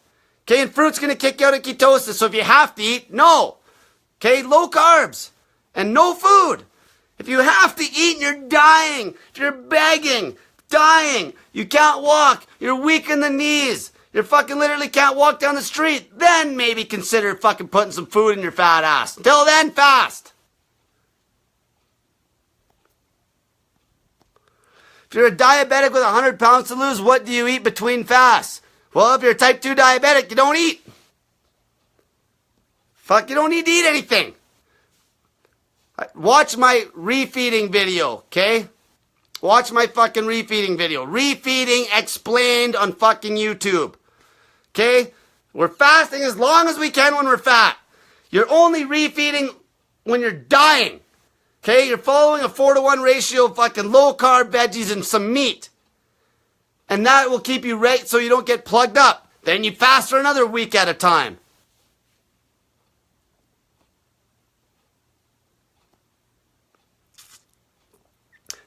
Okay, and fruit's going to kick you out of ketosis, so if you have to eat, no. Okay, low carbs. And no food. If you have to eat and you're dying, if you're begging, dying, you can't walk, you're weak in the knees, you fucking literally can't walk down the street, then maybe consider fucking putting some food in your fat ass. Until then, fast. If you're a diabetic with 100 pounds to lose, what do you eat between fasts? Well, if you're a type 2 diabetic, you don't eat. Fuck, you don't need to eat anything. Watch my refeeding video, okay? Watch my fucking refeeding video. Refeeding explained on fucking YouTube. Okay? We're fasting as long as we can when we're fat. You're only refeeding when you're dying. Okay? You're following a 4-to-1 ratio of fucking low carb veggies and some meat. And that will keep you right so you don't get plugged up. Then you fast for another week at a time.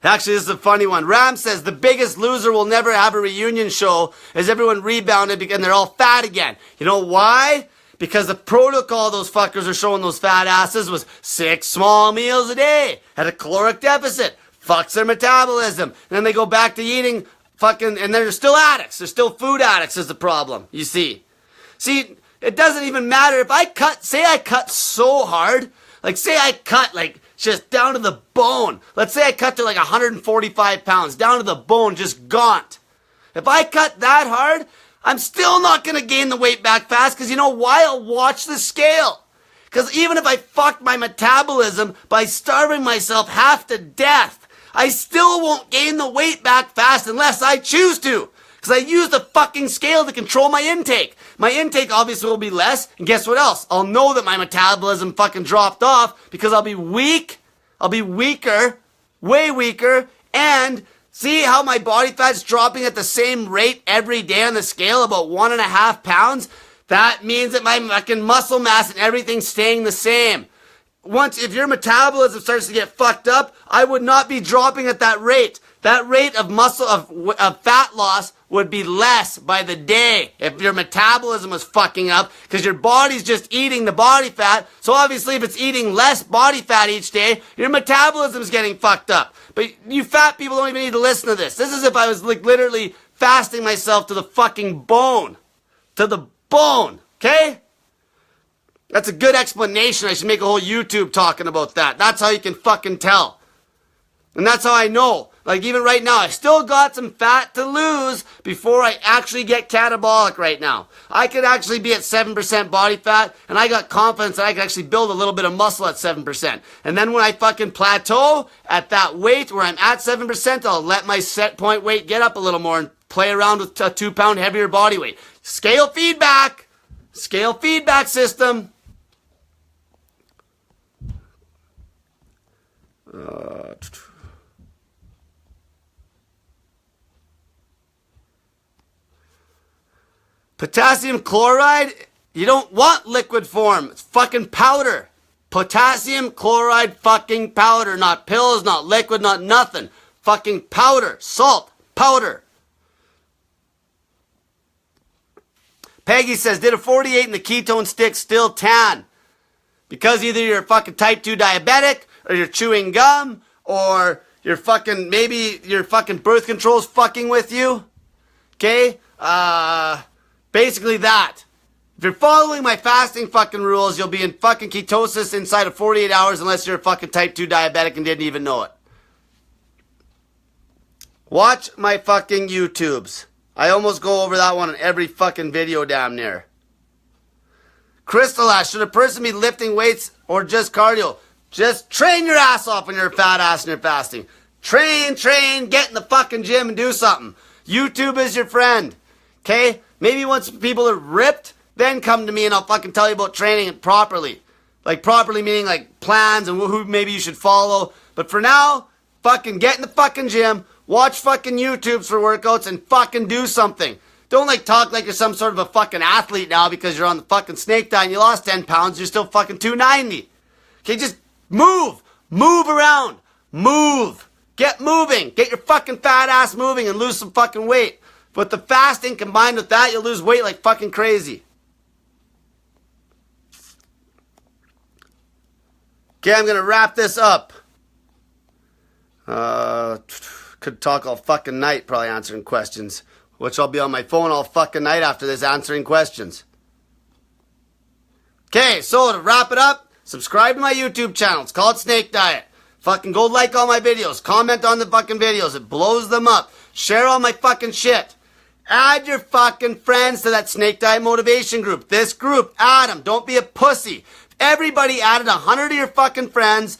Actually, this is a funny one. Ram says the biggest loser will never have a reunion show as everyone rebounded and they're all fat again. You know why? Because the protocol those fuckers are showing those fat asses was 6 small meals a day at a caloric deficit. Fucks their metabolism. And then they go back to eating fucking, and they're still addicts. They're still food addicts is the problem, you see. See, it doesn't even matter if I cut so hard, like say I cut like just down to the bone. Let's say I cut to like 145 pounds, down to the bone, just gaunt. If I cut that hard, I'm still not going to gain the weight back fast because you know why? I'll watch the scale. Because even if I fucked my metabolism by starving myself half to death, I still won't gain the weight back fast unless I choose to. Because I use the fucking scale to control my intake. My intake obviously will be less, and guess what else? I'll know that my metabolism fucking dropped off because I'll be weak, I'll be weaker, way weaker, and see how my body fat's dropping at the same rate every day on the scale, about 1.5 pounds? That means that my fucking muscle mass and everything's staying the same. If your metabolism starts to get fucked up, I would not be dropping at that rate. That rate of of fat loss would be less by the day if your metabolism was fucking up because your body's just eating the body fat. So obviously if it's eating less body fat each day, your metabolism's getting fucked up. But you fat people don't even need to listen to this. This is if I was like literally fasting myself to the fucking bone. To the bone. Okay? That's a good explanation. I should make a whole YouTube talking about that. That's how you can fucking tell. And that's how I know. Like even right now, I still got some fat to lose before I actually get catabolic right now. I could actually be at 7% body fat, and I got confidence that I could actually build a little bit of muscle at 7%. And then when I fucking plateau at that weight where I'm at 7%, I'll let my set point weight get up a little more and play around with a 2-pound heavier body weight. Scale feedback. Scale feedback system. Potassium chloride, you don't want liquid form. It's fucking powder. Potassium chloride fucking powder. Not pills, not liquid, not nothing. Fucking powder. Salt. Powder. Peggy says, did a 48 in the ketone stick still tan? Because either you're a fucking type 2 diabetic, or you're chewing gum, or you're fucking, maybe your fucking birth control's fucking with you. Okay? Basically that. If you're following my fasting fucking rules, you'll be in fucking ketosis inside of 48 hours unless you're a fucking type 2 diabetic and didn't even know it. Watch my fucking YouTubes. I almost go over that one in every fucking video damn near. Crystal Ash, should a person be lifting weights or just cardio? Just train your ass off when you're a fat ass and you're fasting. Train, get in the fucking gym and do something. YouTube is your friend. Okay? Maybe once people are ripped, then come to me and I'll fucking tell you about training it properly. Like properly meaning like plans and who maybe you should follow. But for now, fucking get in the fucking gym, watch fucking YouTubes for workouts and fucking do something. Don't like talk like you're some sort of a fucking athlete now because you're on the fucking snake diet and you lost 10 pounds, you're still fucking 290. Okay, just move. Move around. Move. Get moving. Get your fucking fat ass moving and lose some fucking weight. But the fasting combined with that, you'll lose weight like fucking crazy. Okay, I'm going to wrap this up. Could talk all fucking night probably answering questions, which I'll be on my phone all fucking night after this answering questions. Okay, so to wrap it up, subscribe to my YouTube channel. It's called Snake Diet. Fucking go like all my videos. Comment on the fucking videos. It blows them up. Share all my fucking shit. Add your fucking friends to that Snake Diet motivation group. This group, add them. Don't be a pussy. If everybody added 100 of your fucking friends,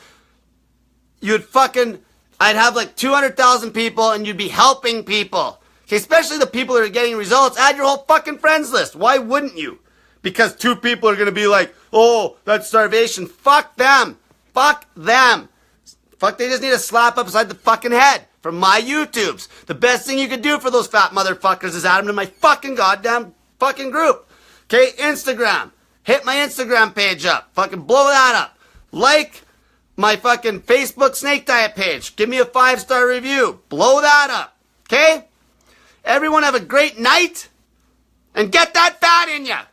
I'd have like 200,000 people and you'd be helping people. Okay, especially the people that are getting results. Add your whole fucking friends list. Why wouldn't you? Because 2 people are going to be like, oh, that's starvation. Fuck them. Fuck them. Fuck, they just need a slap upside the fucking head from my YouTubes. The best thing you could do for those fat motherfuckers is add them to my fucking goddamn fucking group. Okay, Instagram. Hit my Instagram page up. Fucking blow that up. Like my fucking Facebook Snake Diet page. Give me a 5-star review. Blow that up. Okay? Everyone have a great night. And get that fat in ya.